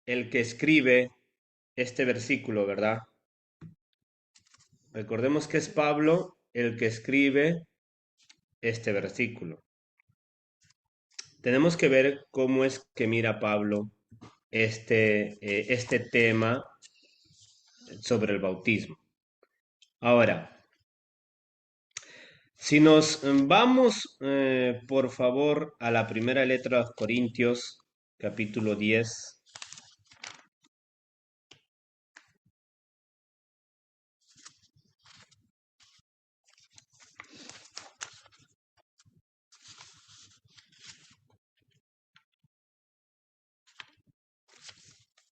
el que escribe este versículo, ¿verdad? Recordemos que es Pablo el que escribe este versículo. Tenemos que ver cómo es que mira Pablo este tema sobre el bautismo. Ahora, si nos vamos, por favor, a la primera letra de los Corintios, capítulo 10.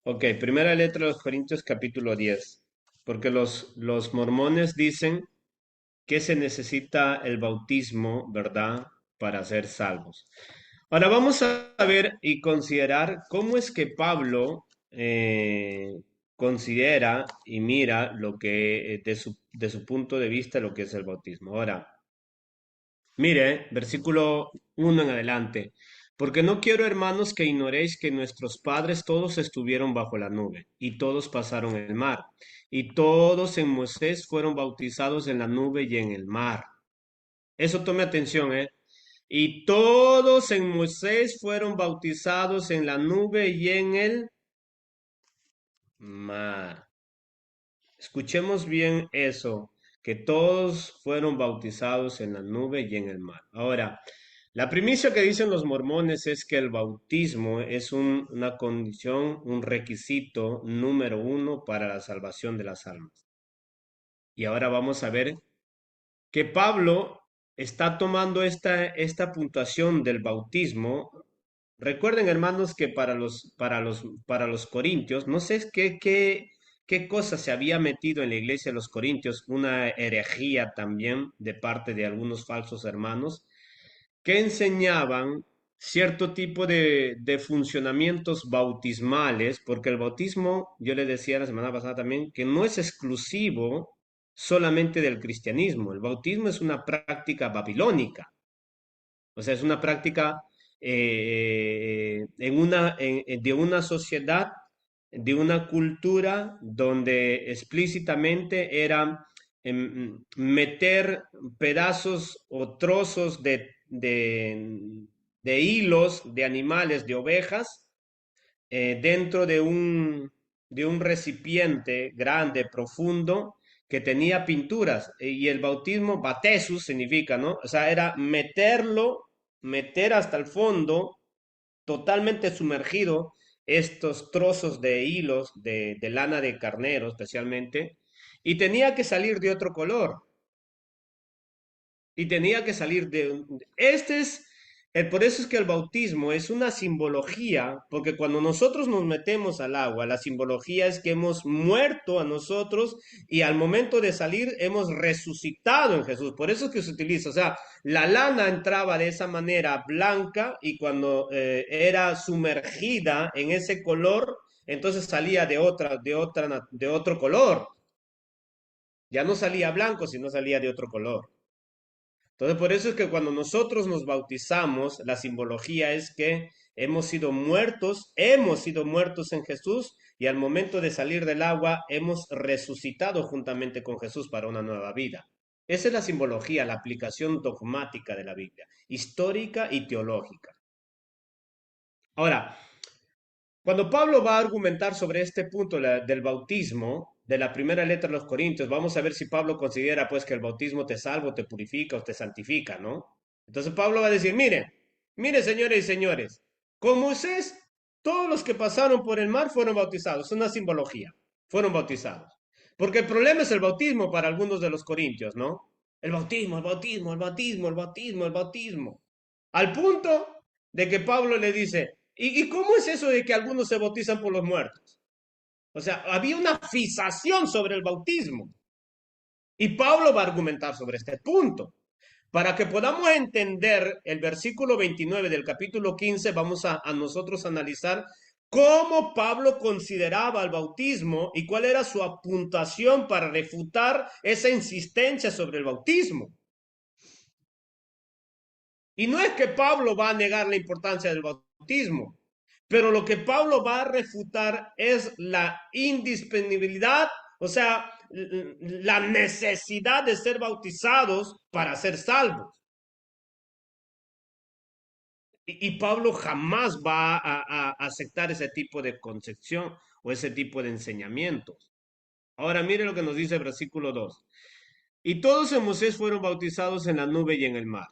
Ok, primera letra de los Corintios capítulo 10, porque los mormones dicen que se necesita el bautismo, ¿verdad?, para ser salvos. Ahora vamos a ver y considerar cómo es que Pablo considera y mira lo que de su punto de vista lo que es el bautismo. Ahora, mire, versículo 1 en adelante. Porque no quiero, hermanos, que ignoréis que nuestros padres todos estuvieron bajo la nube, y todos pasaron el mar, y todos en Moisés fueron bautizados en la nube y en el mar. Eso tome atención, ¿eh? Y todos en Moisés fueron bautizados en la nube y en el mar. Escuchemos bien eso, que todos fueron bautizados en la nube y en el mar. Ahora, la primicia que dicen los mormones es que el bautismo es una condición, un requisito número uno para la salvación de las almas. Y ahora vamos a ver que Pablo está tomando esta puntuación del bautismo. Recuerden, hermanos, que para los corintios, no sé qué cosa se había metido en la iglesia de los corintios, una herejía también de parte de algunos falsos hermanos, que enseñaban cierto tipo de funcionamientos bautismales, porque el bautismo, yo le decía la semana pasada también, que no es exclusivo solamente del cristianismo. El bautismo es una práctica babilónica, o sea, es una práctica de una sociedad, de una cultura donde explícitamente era meter pedazos o trozos de hilos de animales, de ovejas, dentro de un recipiente grande, profundo, que tenía pinturas. Y el bautismo, batesus significa, ¿no? O sea, era meter hasta el fondo, totalmente sumergido, estos trozos de hilos de lana de carnero especialmente, y tenía que salir de otro color y tenía que salir Este es, por eso es que el bautismo es una simbología, porque cuando nosotros nos metemos al agua, la simbología es que hemos muerto a nosotros y al momento de salir hemos resucitado en Jesús. Por eso es que se utiliza, o sea, la lana entraba de esa manera blanca y cuando era sumergida en ese color, entonces salía de otro color. Ya no salía blanco, sino salía de otro color. Entonces, por eso es que cuando nosotros nos bautizamos, la simbología es que hemos sido muertos en Jesús y al momento de salir del agua hemos resucitado juntamente con Jesús para una nueva vida. Esa es la simbología, la aplicación dogmática de la Biblia, histórica y teológica. Ahora, cuando Pablo va a argumentar sobre este punto del bautismo, de la primera letra de los Corintios, vamos a ver si Pablo considera pues que el bautismo te salva, te purifica o te santifica, ¿no? Entonces Pablo va a decir, mire señores y señores, con Moisés todos los que pasaron por el mar fueron bautizados, es una simbología, fueron bautizados. Porque el problema es el bautismo para algunos de los corintios, ¿no? El bautismo, el bautismo, el bautismo, el bautismo, el bautismo. Al punto de que Pablo le dice, ¿y cómo es eso de que algunos se bautizan por los muertos? O sea, había una fijación sobre el bautismo. Y Pablo va a argumentar sobre este punto. Para que podamos entender el versículo 29 del capítulo 15, vamos a nosotros analizar cómo Pablo consideraba el bautismo y cuál era su apuntación para refutar esa insistencia sobre el bautismo. Y no es que Pablo va a negar la importancia del bautismo, pero lo que Pablo va a refutar es la indisponibilidad, o sea, la necesidad de ser bautizados para ser salvos. Y Pablo jamás va a aceptar ese tipo de concepción o ese tipo de enseñamientos. Ahora mire lo que nos dice el versículo 2. Y todos en Moisés fueron bautizados en la nube y en el mar.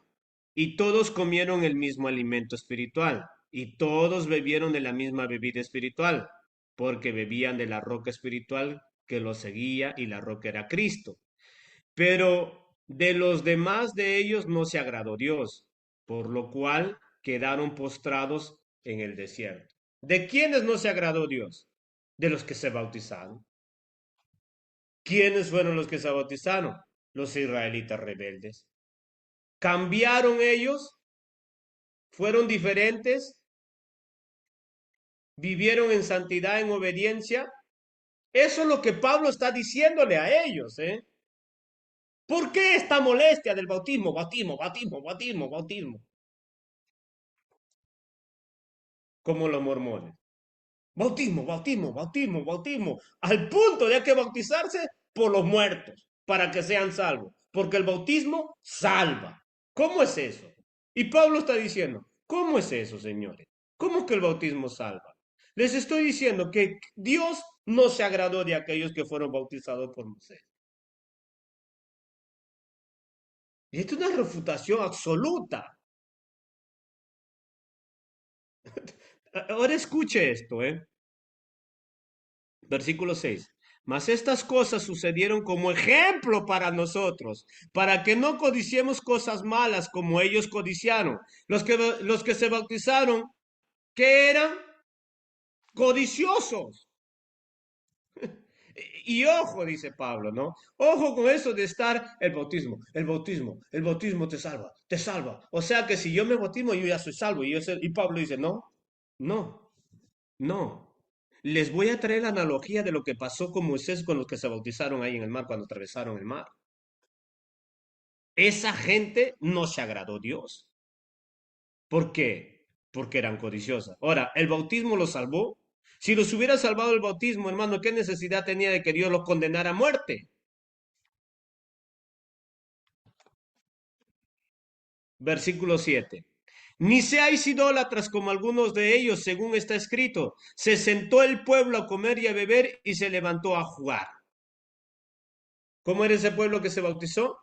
Y todos comieron el mismo alimento espiritual. Y todos bebieron de la misma bebida espiritual. Porque bebían de la roca espiritual que los seguía y la roca era Cristo. Pero de los demás de ellos no se agradó Dios, por lo cual quedaron postrados en el desierto. ¿De quiénes no se agradó Dios? de los que se bautizaron. ¿Quiénes fueron los que se bautizaron? Los israelitas rebeldes. ¿Cambiaron ellos? ¿Fueron diferentes? ¿Vivieron en santidad, en obediencia? Eso es lo que Pablo está diciéndole a ellos, ¿eh? ¿Por qué esta molestia del bautismo? Bautismo, bautismo, bautismo, bautismo. Como los mormones. Bautismo, bautismo, bautismo, bautismo. Al punto de que bautizarse por los muertos, para que sean salvos. Porque el bautismo salva. ¿Cómo es eso? Y Pablo está diciendo, ¿cómo es eso, señores? ¿Cómo que el bautismo salva? Les estoy diciendo que Dios no se agradó de aquellos que fueron bautizados por Moisés. Y esto es una refutación absoluta. Ahora escuche esto, ¿eh? Versículo 6. Mas estas cosas sucedieron como ejemplo para nosotros, para que no codiciemos cosas malas como ellos codiciaron. Los que se bautizaron, ¿qué eran? Codiciosos. Y ojo, dice Pablo, ¿no? Ojo con eso de estar el bautismo te salva. O sea que si yo me bautismo, yo ya soy salvo. Y Pablo dice, no, no, no. Les voy a traer la analogía de lo que pasó con Moisés con los que se bautizaron ahí en el mar cuando atravesaron el mar. Esa gente no se agradó a Dios. ¿Por qué? Porque eran codiciosas. Ahora, ¿el bautismo los salvó? Si los hubiera salvado el bautismo, hermano, ¿qué necesidad tenía de que Dios los condenara a muerte? Versículo 7. Ni seáis idólatras como algunos de ellos, según está escrito. Se sentó el pueblo a comer y a beber y se levantó a jugar. ¿Cómo era ese pueblo que se bautizó?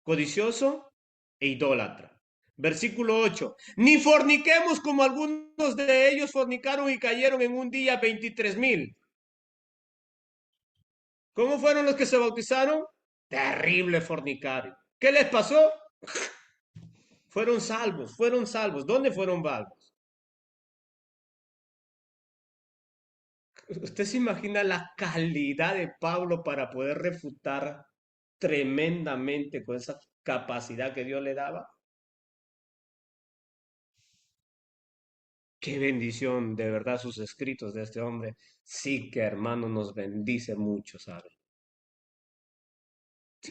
Codicioso e idólatra. Versículo 8. Ni forniquemos como algunos de ellos fornicaron y cayeron en un día 23,000. ¿Cómo fueron los que se bautizaron? Terrible fornicario. ¿Qué les pasó? Fueron salvos, fueron salvos. ¿Dónde fueron salvos? ¿Usted se imagina la calidad de Pablo para poder refutar tremendamente con esa capacidad que Dios le daba? Qué bendición, de verdad, sus escritos de este hombre. Sí que hermano nos bendice mucho, ¿sabe?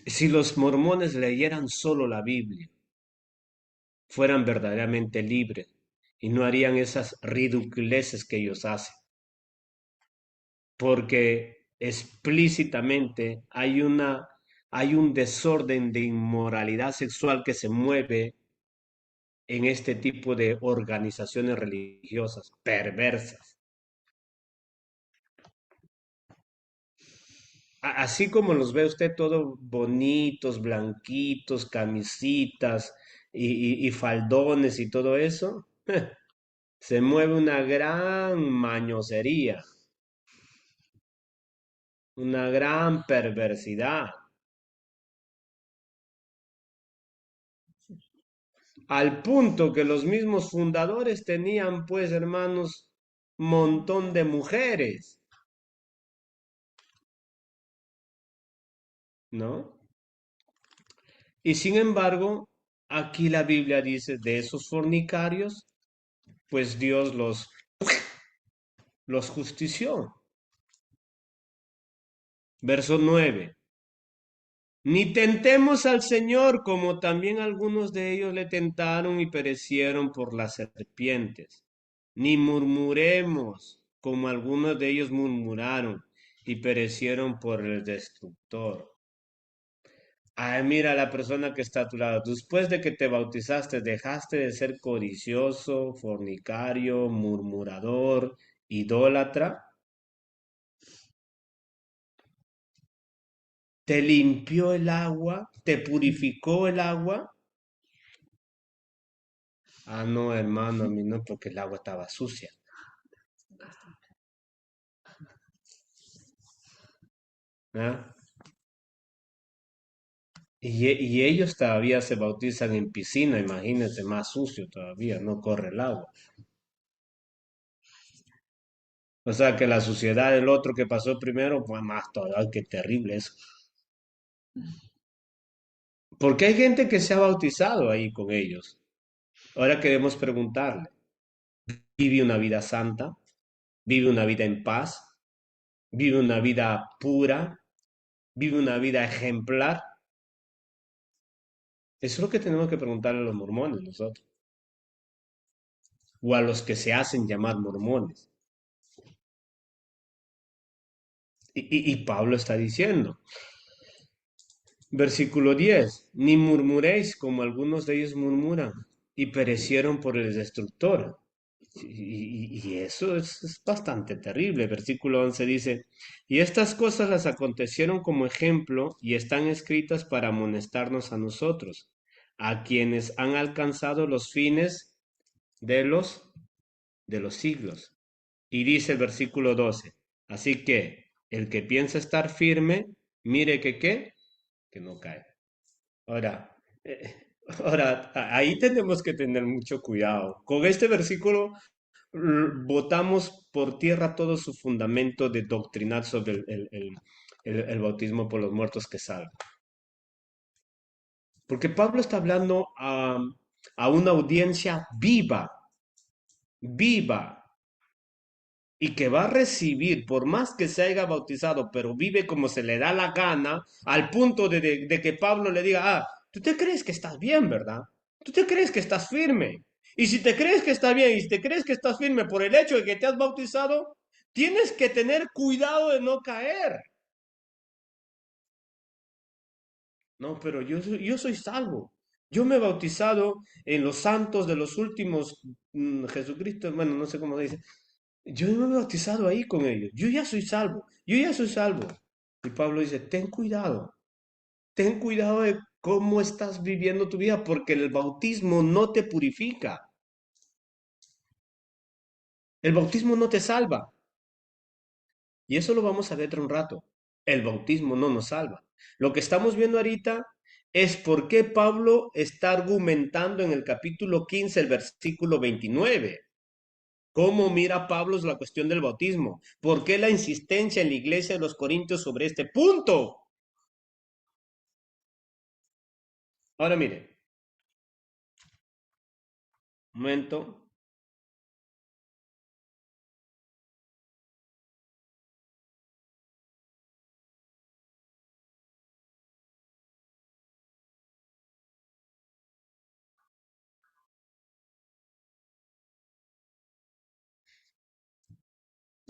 Si los mormones leyeran solo la Biblia, fueran verdaderamente libres y no harían esas ridiculeces que ellos hacen, porque explícitamente hay un desorden de inmoralidad sexual que se mueve en este tipo de organizaciones religiosas perversas. Así como los ve usted todos bonitos, blanquitos, camisitas y faldones y todo eso, se mueve una gran mañosería, una gran perversidad, al punto que los mismos fundadores tenían, pues, hermanos, montón de mujeres, ¿no? Y sin embargo, aquí la Biblia dice de esos fornicarios, pues Dios los justició. Verso 9. Ni tentemos al Señor como también algunos de ellos le tentaron y perecieron por las serpientes. Ni murmuremos como algunos de ellos murmuraron y perecieron por el destructor. Ay, mira la persona que está a tu lado. Después de que te bautizaste, dejaste de ser codicioso, fornicario, murmurador, idólatra. Te limpió el agua, te purificó el agua. Ah, no, hermano, a mí no, porque el agua estaba sucia. ¿Ah? Y ellos todavía se bautizan en piscina, imagínense, más sucio todavía, no corre el agua. O sea que la suciedad del otro que pasó primero, pues más todo, ay, qué terrible eso. Porque hay gente que se ha bautizado ahí con ellos. Ahora queremos preguntarle, ¿vive una vida santa? ¿Vive una vida en paz? ¿Vive una vida pura? ¿Vive una vida ejemplar? Eso es lo que tenemos que preguntarle a los mormones nosotros, o a los que se hacen llamar mormones. Y Pablo está diciendo, versículo 10, ni murmuréis como algunos de ellos murmuran y perecieron por el destructor. Y eso es bastante terrible. Versículo 11 dice, y estas cosas las acontecieron como ejemplo y están escritas para amonestarnos a nosotros, a quienes han alcanzado los fines de los siglos. Y dice el versículo 12, así que el que piensa estar firme, mire que qué, que no cae. Ahora, ahí tenemos que tener mucho cuidado. Con este versículo botamos por tierra todo su fundamento de doctrinar sobre el bautismo por los muertos que salva. Porque Pablo está hablando a una audiencia viva, viva, y que va a recibir, por más que se haya bautizado, pero vive como se le da la gana, al punto de que Pablo le diga, ah, tú te crees que estás bien, ¿verdad? Tú te crees que estás firme. Y si te crees que está bien y si te crees que estás firme por el hecho de que te has bautizado, tienes que tener cuidado de no caer. No, pero yo soy salvo. Yo me he bautizado en los santos de los últimos, Jesucristo, bueno, no sé cómo dice. Yo me he bautizado ahí con ellos. Yo ya soy salvo. Yo ya soy salvo. Y Pablo dice, ten cuidado. Ten cuidado de cómo estás viviendo tu vida porque el bautismo no te purifica. El bautismo no te salva. Y eso lo vamos a ver dentro de un rato. El bautismo no nos salva. Lo que estamos viendo ahorita es por qué Pablo está argumentando en el capítulo 15, el versículo 29. ¿Cómo mira Pablo la cuestión del bautismo? ¿Por qué la insistencia en la iglesia de los Corintios sobre este punto? Ahora mire, un momento.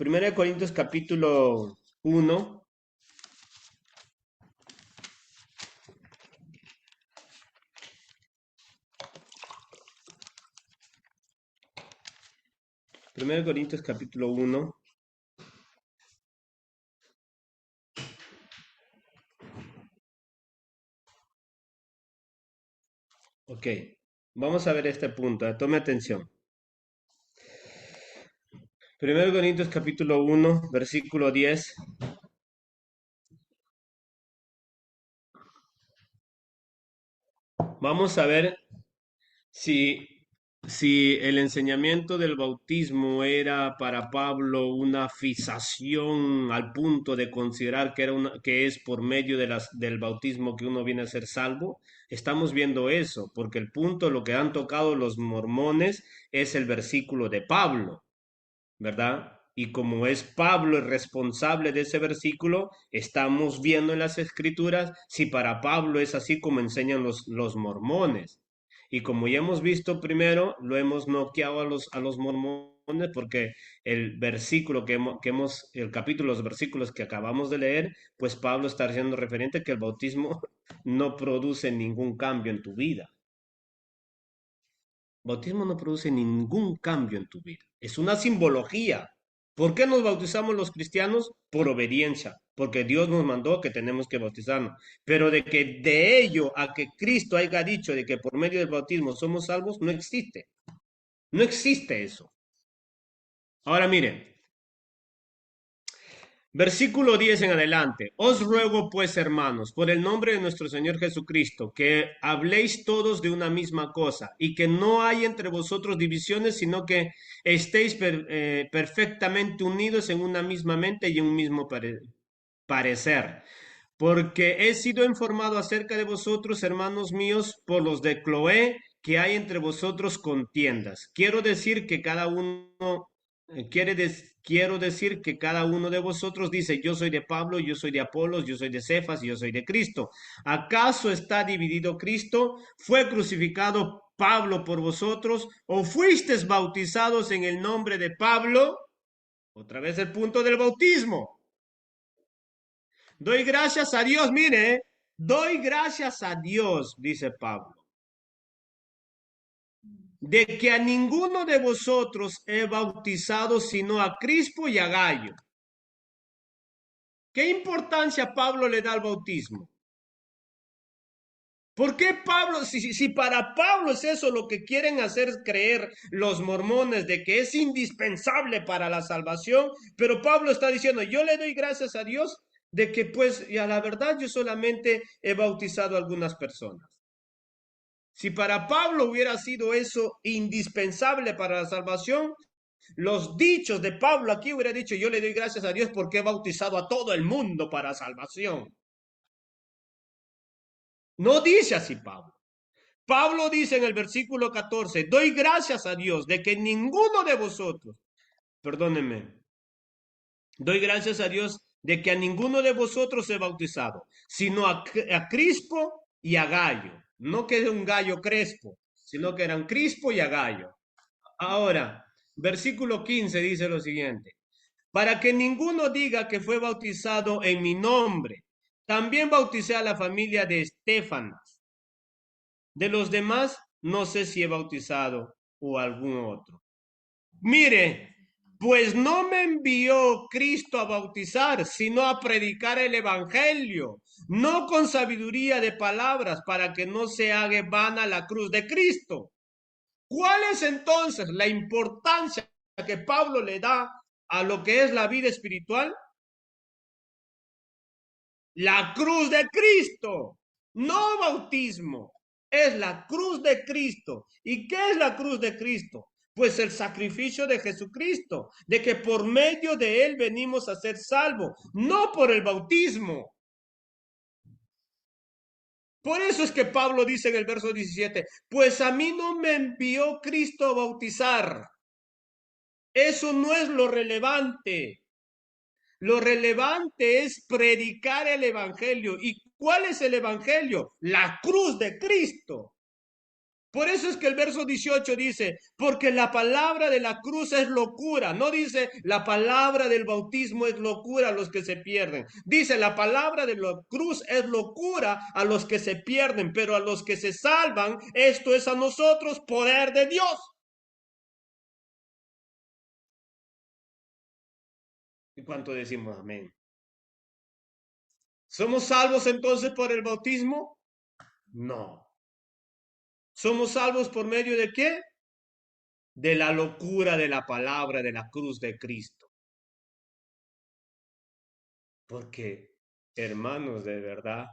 1 Corintios capítulo 1. 1 Corintios capítulo 1. Ok, vamos a ver este punto. Tome atención. 1 Corintios capítulo 1, versículo 10. Vamos a ver si, si el enseñamiento del bautismo era para Pablo una fijación al punto de considerar que es por medio del bautismo que uno viene a ser salvo. Estamos viendo eso, porque el punto, lo que han tocado los mormones, es el versículo de Pablo. ¿Verdad? Y como es Pablo el responsable de ese versículo, estamos viendo en las escrituras si para Pablo es así como enseñan los mormones. Y como ya hemos visto primero, lo hemos noqueado a los mormones porque el versículo el capítulo, los versículos que acabamos de leer, pues Pablo está haciendo referente que el bautismo no produce ningún cambio en tu vida. Bautismo no produce ningún cambio en tu vida. Es una simbología. ¿Por qué nos bautizamos los cristianos? Por obediencia, porque Dios nos mandó que tenemos que bautizarnos. Pero de que de ello a que Cristo haya dicho de que por medio del bautismo somos salvos, no existe. No existe eso. Ahora miren, Versículo 10 en adelante. Os ruego pues, hermanos, por el nombre de nuestro Señor Jesucristo, que habléis todos de una misma cosa y que no hay entre vosotros divisiones, sino que estéis perfectamente unidos en una misma mente y en un mismo parecer. Porque he sido informado acerca de vosotros, hermanos míos, por los de Cloé, que hay entre vosotros contiendas. Quiero decir que cada uno, quiero decir que cada uno de vosotros dice, yo soy de Pablo, yo soy de Apolos, yo soy de Cefas, yo soy de Cristo. ¿Acaso está dividido Cristo? ¿Fue crucificado Pablo por vosotros? ¿O fuisteis bautizados en el nombre de Pablo? Otra vez el punto del bautismo. Doy gracias a Dios, mire, doy gracias a Dios, dice Pablo, de que a ninguno de vosotros he bautizado sino a Crispo y a Gallo. ¿Qué importancia Pablo le da al bautismo? ¿Por qué Pablo, si para Pablo es eso lo que quieren hacer creer los mormones de que es indispensable para la salvación, pero Pablo está diciendo, yo le doy gracias a Dios de que pues, y a la verdad yo solamente he bautizado a algunas personas. Si para Pablo hubiera sido eso indispensable para la salvación, los dichos de Pablo aquí hubiera dicho, yo le doy gracias a Dios porque he bautizado a todo el mundo para salvación. No dice así Pablo. Pablo dice en el versículo 14, doy gracias a Dios de que ninguno de vosotros, perdónenme, doy gracias a Dios de que a ninguno de vosotros he bautizado, sino a Crispo y a Gallo. No que era un gallo crespo, sino que eran Crispo y a Gallo. Ahora, versículo 15 dice lo siguiente, para que ninguno diga que fue bautizado en mi nombre. También bauticé a la familia de Estefanas. De los demás, no sé si he bautizado o algún otro. Mire, pues no me envió Cristo a bautizar, sino a predicar el Evangelio, no con sabiduría de palabras, para que no se haga vana la cruz de Cristo. ¿Cuál es entonces la importancia que Pablo le da a lo que es la vida espiritual? La cruz de Cristo, no bautismo, es la cruz de Cristo. ¿Y qué es la cruz de Cristo? Pues el sacrificio de Jesucristo, de que por medio de él venimos a ser salvos, no por el bautismo. Por eso es que Pablo dice en el verso 17, pues a mí no me envió Cristo a bautizar. Eso no es lo relevante. Lo relevante es predicar el Evangelio. ¿Y cuál es el Evangelio? La cruz de Cristo. Por eso es que el verso 18 dice, porque la palabra de la cruz es locura. No dice la palabra del bautismo es locura a los que se pierden. Dice la palabra de la cruz es locura a los que se pierden, pero a los que se salvan, esto es a nosotros poder de Dios. ¿Y cuánto decimos amén? ¿Somos salvos entonces por el bautismo? No. ¿Somos salvos por medio de qué? De la locura de la palabra de la cruz de Cristo. Porque, hermanos, de verdad,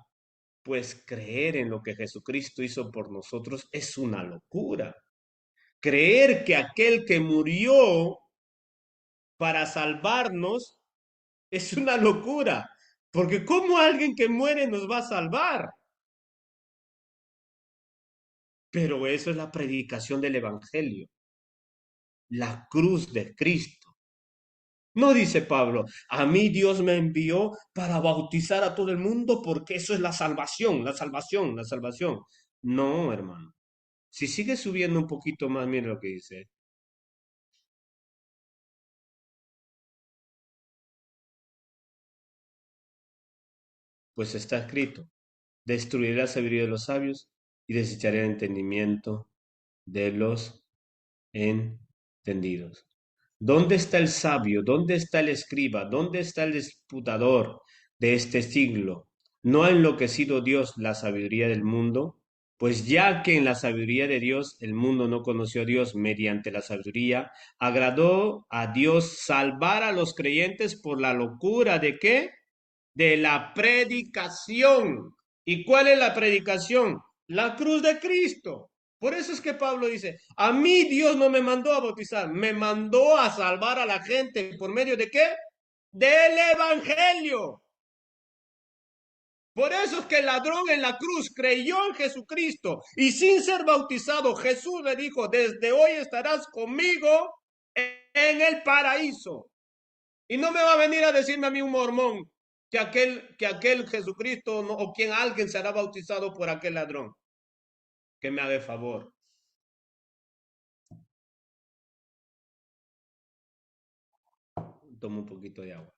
pues creer en lo que Jesucristo hizo por nosotros es una locura. Creer que aquel que murió para salvarnos es una locura. Porque ¿cómo alguien que muere nos va a salvar? Pero eso es la predicación del Evangelio, la cruz de Cristo. No dice Pablo, a mí Dios me envió para bautizar a todo el mundo porque eso es la salvación, la salvación, la salvación. No, hermano. Si sigue subiendo un poquito más, mire lo que dice. Pues está escrito, destruiré la sabiduría de los sabios y desecharé el entendimiento de los entendidos. ¿Dónde está el sabio? ¿Dónde está el escriba? ¿Dónde está el disputador de este siglo? ¿No ha enloquecido Dios la sabiduría del mundo? Pues ya que en la sabiduría de Dios el mundo no conoció a Dios mediante la sabiduría, agradó a Dios salvar a los creyentes por la locura de qué? De la predicación. ¿Y cuál es la predicación? La cruz de Cristo. Por eso es que Pablo dice, a mí Dios no me mandó a bautizar, me mandó a salvar a la gente. ¿Por medio de qué? Del Evangelio. Por eso es que el ladrón en la cruz creyó en Jesucristo y sin ser bautizado, Jesús le dijo, desde hoy estarás conmigo en el paraíso. Y no me va a venir a decirme a mí un mormón que aquel Jesucristo no, o quien alguien será bautizado por aquel ladrón. Que me haga favor. Toma un poquito de agua.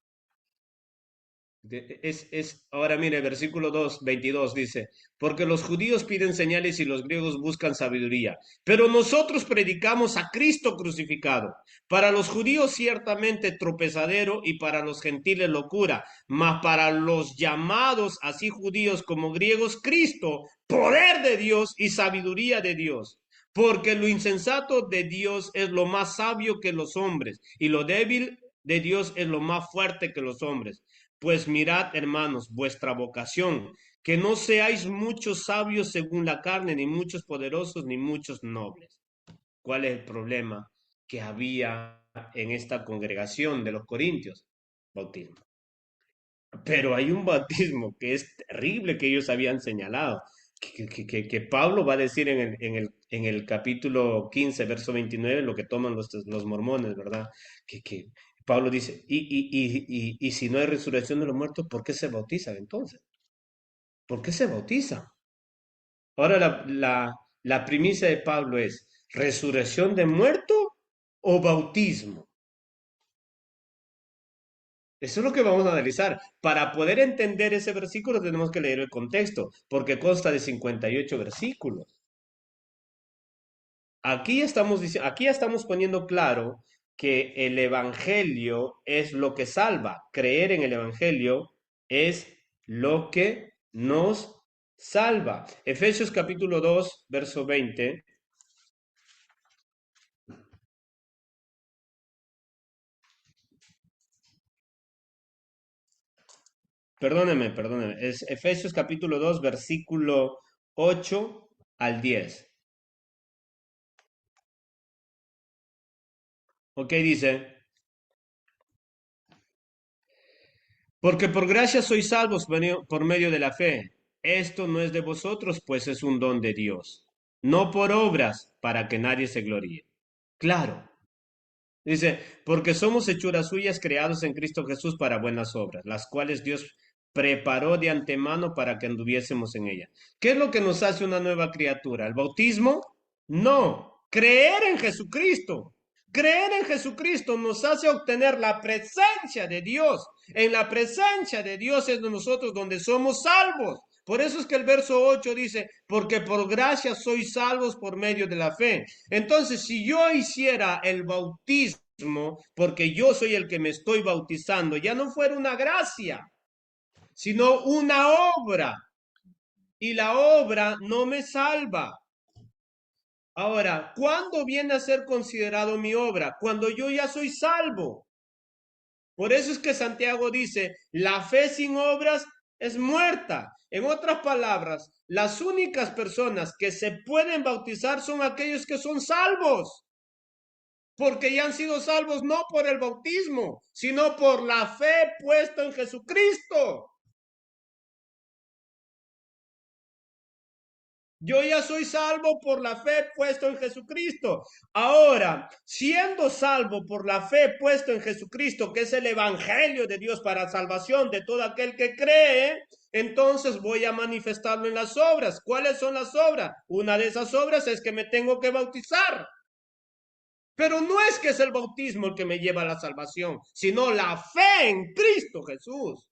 Ahora mire, versículo 2 22 dice, porque los judíos piden señales y los griegos buscan sabiduría, pero nosotros predicamos a Cristo crucificado. Para los judíos ciertamente tropezadero y para los gentiles locura, mas para los llamados, así judíos como griegos, Cristo, poder de Dios y sabiduría de Dios. Porque lo insensato de Dios es lo más sabio que los hombres, y lo débil de Dios es lo más fuerte que los hombres. Pues mirad, hermanos, vuestra vocación, que no seáis muchos sabios según la carne, ni muchos poderosos, ni muchos nobles. ¿Cuál es el problema que había en esta congregación de los corintios? Bautismo. Pero hay un bautismo que es terrible que ellos habían señalado, que Pablo va a decir en el capítulo 15 verso 29 lo que toman los mormones, ¿verdad? Que Pablo dice, y si no hay resurrección de los muertos, ¿por qué se bautizan entonces? ¿Por qué se bautizan? Ahora la primicia de Pablo es, ¿resurrección de muerto o bautismo? Eso es lo que vamos a analizar. Para poder entender ese versículo tenemos que leer el contexto, porque consta de 58 versículos. Aquí ya estamos poniendo claro que el evangelio es lo que salva. Creer en el evangelio es lo que nos salva. Efesios capítulo 2, verso 20. Perdóneme. Es Efesios capítulo 2, versículo 8 al 10. Ok, dice. Porque por gracia sois salvos por medio de la fe. Esto no es de vosotros, pues es un don de Dios. No por obras, para que nadie se gloríe. Claro. Dice, porque somos hechuras suyas creados en Cristo Jesús para buenas obras, las cuales Dios preparó de antemano para que anduviésemos en ellas. ¿Qué es lo que nos hace una nueva criatura? ¿El bautismo? No, creer en Jesucristo. Creer en Jesucristo nos hace obtener la presencia de Dios. En la presencia de Dios es de nosotros donde somos salvos. Por eso es que el verso 8 dice, porque por gracia sois salvos por medio de la fe. Entonces, si yo hiciera el bautismo, porque yo soy el que me estoy bautizando, ya no fuera una gracia, sino una obra. Y la obra no me salva. Ahora, ¿cuándo viene a ser considerado mi obra? Cuando yo ya soy salvo. Por eso es que Santiago dice, la fe sin obras es muerta. En otras palabras, las únicas personas que se pueden bautizar son aquellos que son salvos, porque ya han sido salvos no por el bautismo, sino por la fe puesta en Jesucristo. Yo ya soy salvo por la fe puesto en Jesucristo. Ahora, siendo salvo por la fe puesto en Jesucristo, que es el Evangelio de Dios para salvación de todo aquel que cree, entonces voy a manifestarlo en las obras. ¿Cuáles son las obras? Una de esas obras es que me tengo que bautizar. Pero no es que es el bautismo el que me lleva a la salvación, sino la fe en Cristo Jesús.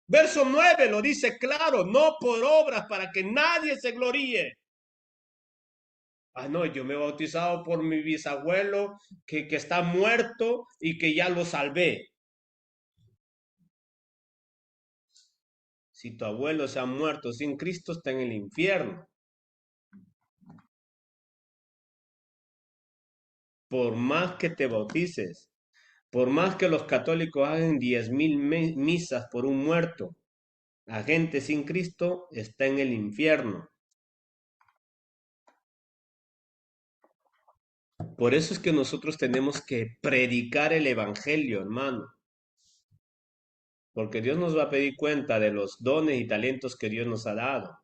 Verso 9 lo dice claro, no por obras para que nadie se gloríe. Ah, no, yo me he bautizado por mi bisabuelo que está muerto y que ya lo salvé. Si tu abuelo se ha muerto sin Cristo, está en el infierno. Por más que te bautices, por más que los católicos hagan 10.000 misas por un muerto, la gente sin Cristo está en el infierno. Por eso es que nosotros tenemos que predicar el Evangelio, hermano. Porque Dios nos va a pedir cuenta de los dones y talentos que Dios nos ha dado.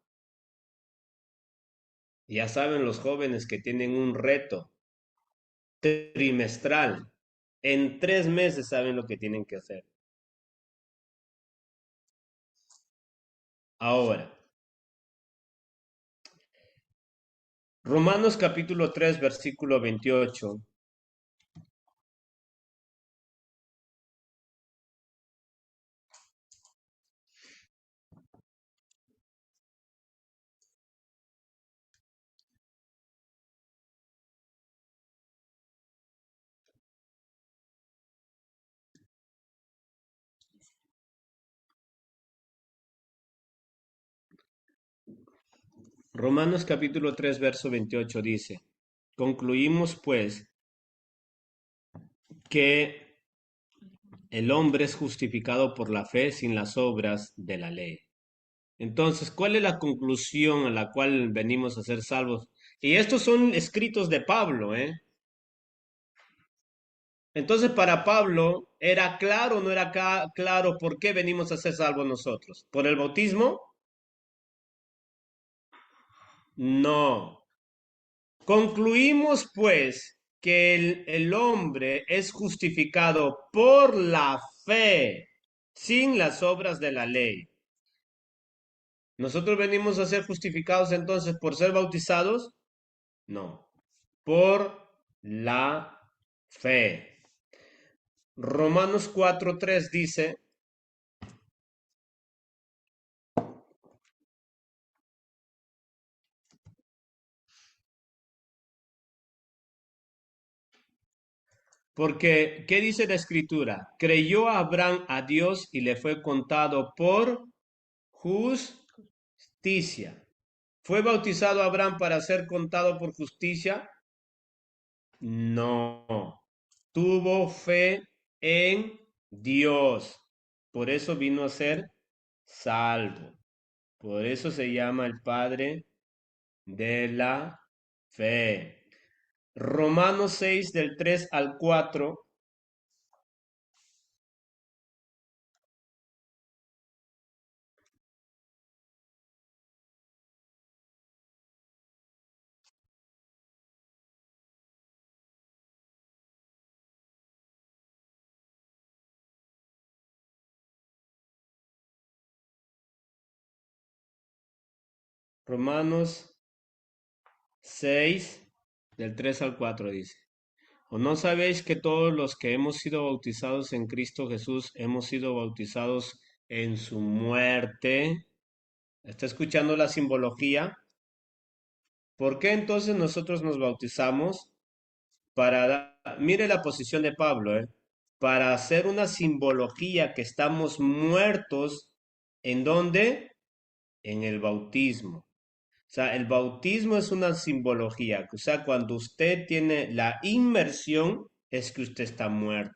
Ya saben los jóvenes que tienen un reto trimestral. En 3 meses saben lo que tienen que hacer. Ahora, Romanos capítulo 3, versículo 28. Romanos capítulo 3, verso 28 dice, concluimos pues que el hombre es justificado por la fe sin las obras de la ley. Entonces, ¿cuál es la conclusión a la cual venimos a ser salvos? Y estos son escritos de Pablo, ¿eh? Entonces, para Pablo, ¿era claro o no era claro por qué venimos a ser salvos nosotros? ¿Por el bautismo? No. Concluimos, pues, que el hombre es justificado por la fe, sin las obras de la ley. ¿Nosotros venimos a ser justificados entonces por ser bautizados? No, por la fe. Romanos 4:3 dice, porque, ¿qué dice la escritura? Creyó Abraham a Dios y le fue contado por justicia. ¿Fue bautizado Abraham para ser contado por justicia? No. Tuvo fe en Dios. Por eso vino a ser salvo. Por eso se llama el Padre de la fe. Romanos 6 del 3 al 4. Romanos 6 del 3 al 4 dice. ¿O no sabéis que todos los que hemos sido bautizados en Cristo Jesús hemos sido bautizados en su muerte? ¿Está escuchando la simbología? ¿Por qué entonces nosotros nos bautizamos? Mire la posición de Pablo, ¿eh? Para hacer una simbología que estamos muertos, ¿en dónde? En el bautismo. O sea, el bautismo es una simbología. O sea, cuando usted tiene la inmersión, es que usted está muerto.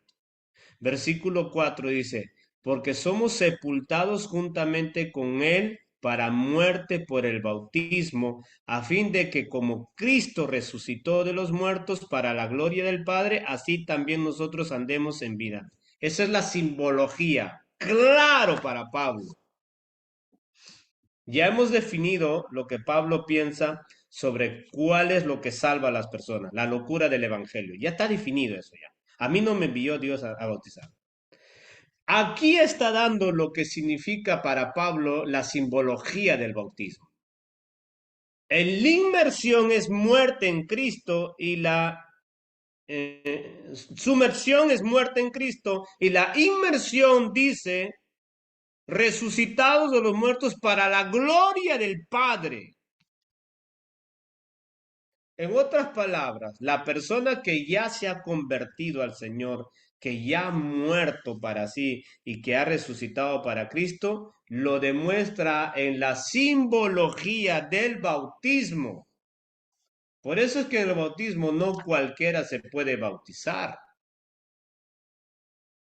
Versículo 4 dice, porque somos sepultados juntamente con Él para muerte por el bautismo, a fin de que como Cristo resucitó de los muertos para la gloria del Padre, así también nosotros andemos en vida. Esa es la simbología, claro para Pablo. Ya hemos definido lo que Pablo piensa sobre cuál es lo que salva a las personas, la locura del Evangelio. Ya está definido eso ya. A mí no me envió Dios a bautizar. Aquí está dando lo que significa para Pablo la simbología del bautismo. En la inmersión es muerte en Cristo y la sumersión es muerte en Cristo y la inmersión dice resucitados de los muertos para la gloria del Padre. En otras palabras, la persona que ya se ha convertido al Señor, que ya ha muerto para sí y que ha resucitado para Cristo, lo demuestra en la simbología del bautismo. Por eso es que en el bautismo no cualquiera se puede bautizar,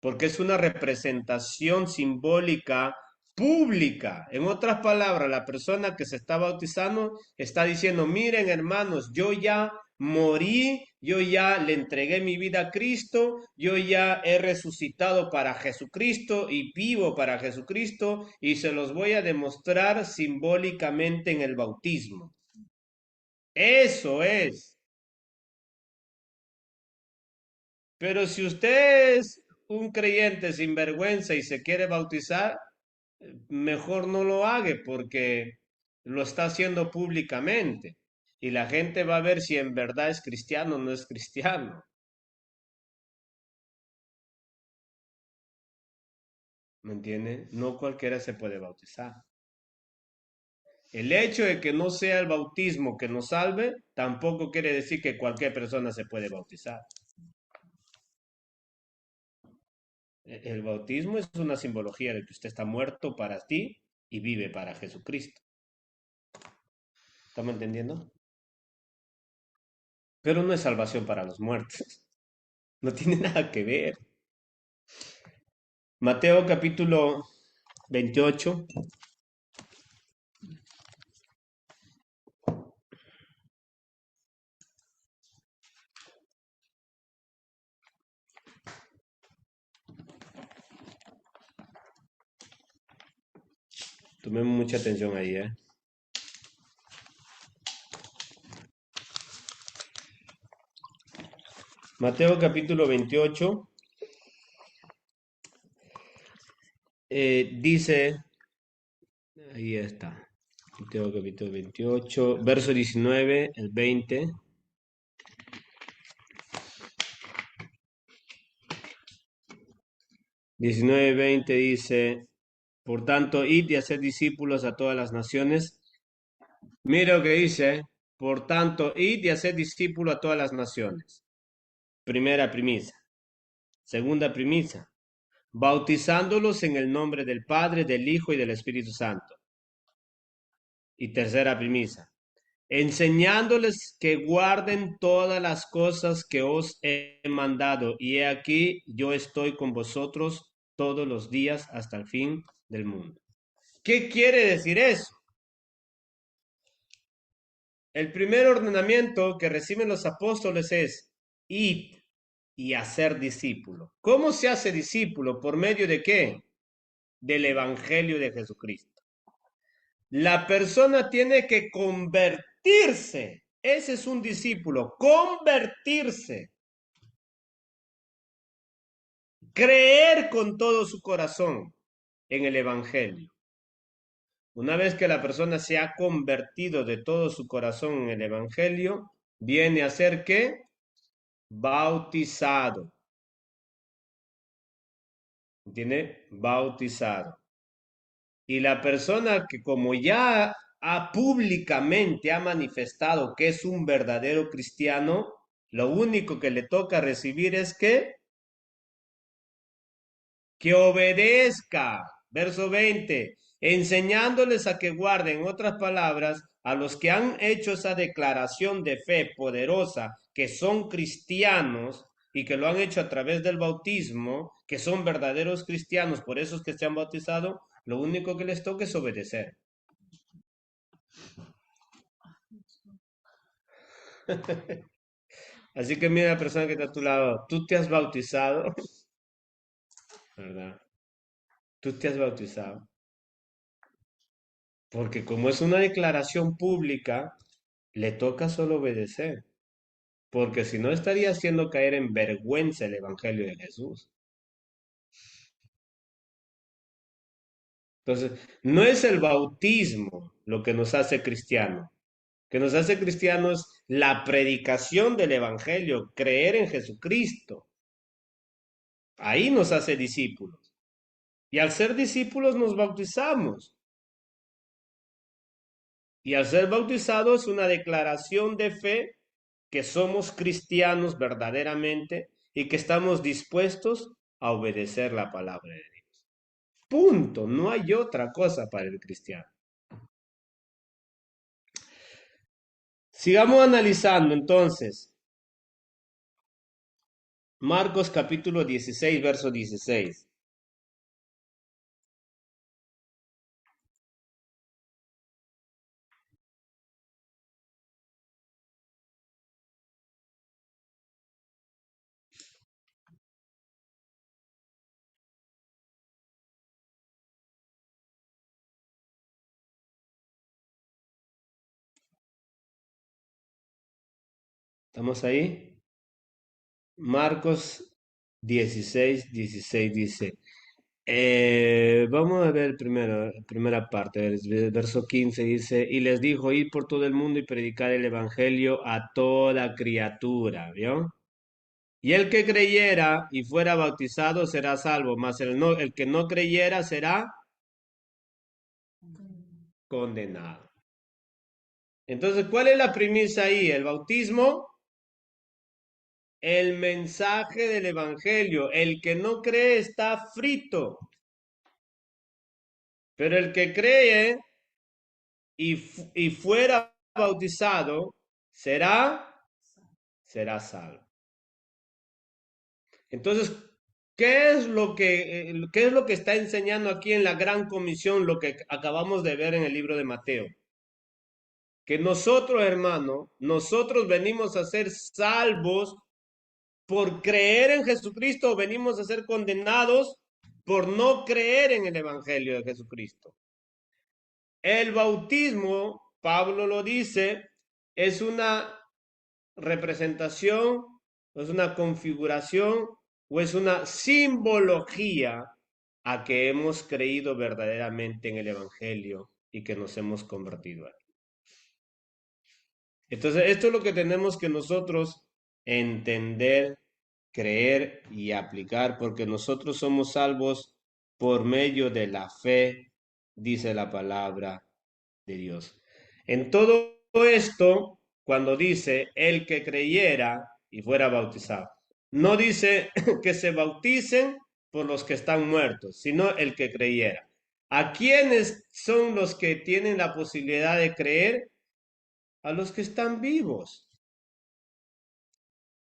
porque es una representación simbólica pública. En otras palabras, la persona que se está bautizando está diciendo, miren hermanos, yo ya morí, yo ya le entregué mi vida a Cristo, yo ya he resucitado para Jesucristo y vivo para Jesucristo y se los voy a demostrar simbólicamente en el bautismo. Eso es. Pero si usted es un creyente sin vergüenza y se quiere bautizar, mejor no lo haga porque lo está haciendo públicamente y la gente va a ver si en verdad es cristiano o no es cristiano. ¿Me entiende? No cualquiera se puede bautizar. El hecho de que no sea el bautismo que nos salve, tampoco quiere decir que cualquier persona se puede bautizar. El bautismo es una simbología de que usted está muerto para ti y vive para Jesucristo. ¿Estamos entendiendo? Pero no es salvación para los muertos. No tiene nada que ver. Mateo capítulo 28. Tomemos mucha atención ahí, ¿eh? Mateo capítulo 28 dice, ahí está, Mateo capítulo 28 verso 19, el 20. 19, 20 dice, por tanto, id y haced discípulos a todas las naciones. Mira lo que dice, por tanto, id y haced discípulos a todas las naciones. Primera premisa. Segunda premisa, bautizándolos en el nombre del Padre, del Hijo y del Espíritu Santo. Y tercera premisa, enseñándoles que guarden todas las cosas que os he mandado. Y he aquí, yo estoy con vosotros todos los días hasta el fin del mundo. ¿Qué quiere decir eso? El primer ordenamiento que reciben los apóstoles es id y hacer discípulo. ¿Cómo se hace discípulo? ¿Por medio de qué? Del Evangelio de Jesucristo. La persona tiene que convertirse. Ese es un discípulo, convertirse. Creer con todo su corazón en el Evangelio. Una vez que la persona se ha convertido de todo su corazón en el Evangelio, viene a ser ¿qué? Bautizado. ¿Entiende? Bautizado. Y la persona que como ya ha públicamente ha manifestado que es un verdadero cristiano, lo único que le toca recibir es que obedezca. Verso 20, enseñándoles a que guarden, en otras palabras, a los que han hecho esa declaración de fe poderosa, que son cristianos y que lo han hecho a través del bautismo, que son verdaderos cristianos, por eso es que se han bautizado, lo único que les toca es obedecer. Así que mira la persona que está a tu lado, tú te has bautizado, ¿verdad? Tú te has bautizado. Porque como es una declaración pública, le toca solo obedecer. Porque si no estaría haciendo caer en vergüenza el Evangelio de Jesús. Entonces, no es el bautismo lo que nos hace cristianos. Que nos hace cristianos la predicación del Evangelio, creer en Jesucristo. Ahí nos hace discípulos. Y al ser discípulos nos bautizamos. Y al ser bautizados es una declaración de fe que somos cristianos verdaderamente y que estamos dispuestos a obedecer la palabra de Dios. Punto, no hay otra cosa para el cristiano. Sigamos analizando entonces. Marcos capítulo 16, verso 16. ¿Estamos ahí? Marcos 16, 16 dice, vamos a ver primero, primera parte, el verso 15 dice, y les dijo, id por todo el mundo y predicar el evangelio a toda criatura, ¿vio? Y el que creyera y fuera bautizado será salvo, mas el que no creyera será condenado. Entonces, ¿cuál es la premisa ahí? El bautismo, el mensaje del evangelio. El que no cree está frito, pero el que cree y fuera bautizado será salvo. Entonces, qué es lo que está enseñando aquí en la Gran Comisión, lo que acabamos de ver en el libro de Mateo? Que nosotros, hermano, nosotros venimos a ser salvos por creer en Jesucristo, o venimos a ser condenados por no creer en el Evangelio de Jesucristo. El bautismo, Pablo lo dice, es una representación, es una configuración o es una simbología a que hemos creído verdaderamente en el Evangelio y que nos hemos convertido a él. Entonces, esto es lo que tenemos que nosotros entender, creer y aplicar, porque nosotros somos salvos por medio de la fe, dice la palabra de Dios. En todo esto, cuando dice el que creyera y fuera bautizado, no dice que se bauticen por los que están muertos, sino el que creyera. ¿A quiénes son los que tienen la posibilidad de creer? A los que están vivos.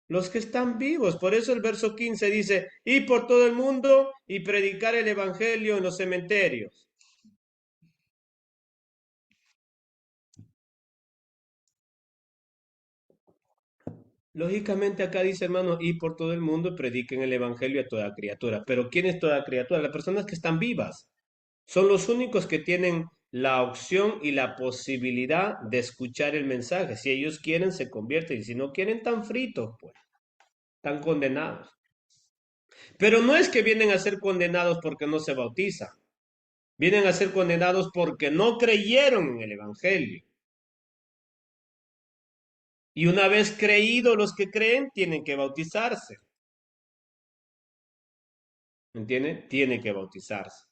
Los que están vivos. Por eso el verso 15 dice, y por todo el mundo y predicar el evangelio en los cementerios. Lógicamente acá dice, hermano, y por todo el mundo prediquen el evangelio a toda criatura. Pero ¿quién es toda criatura? Las personas que están vivas. Son los únicos que tienen la opción y la posibilidad de escuchar el mensaje. Si ellos quieren, se convierten. Y si no quieren, tan fritos, pues, están condenados. Pero no es que vienen a ser condenados porque no se bautizan. Vienen a ser condenados porque no creyeron en el Evangelio. Y una vez creídos los que creen, tienen que bautizarse. ¿Me entienden? Tienen que bautizarse.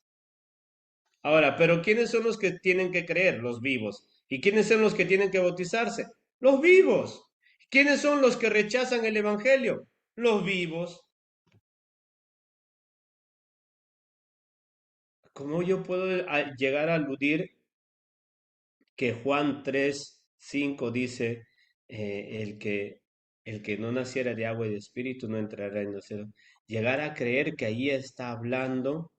Ahora, pero ¿quiénes son los que tienen que creer? Los vivos. ¿Y quiénes son los que tienen que bautizarse? Los vivos. ¿Quiénes son los que rechazan el Evangelio? Los vivos. ¿Cómo yo puedo llegar a aludir que Juan 3:5 dice, el que no naciera de agua y de espíritu no entrará en el cielo? Llegar a creer que ahí está hablando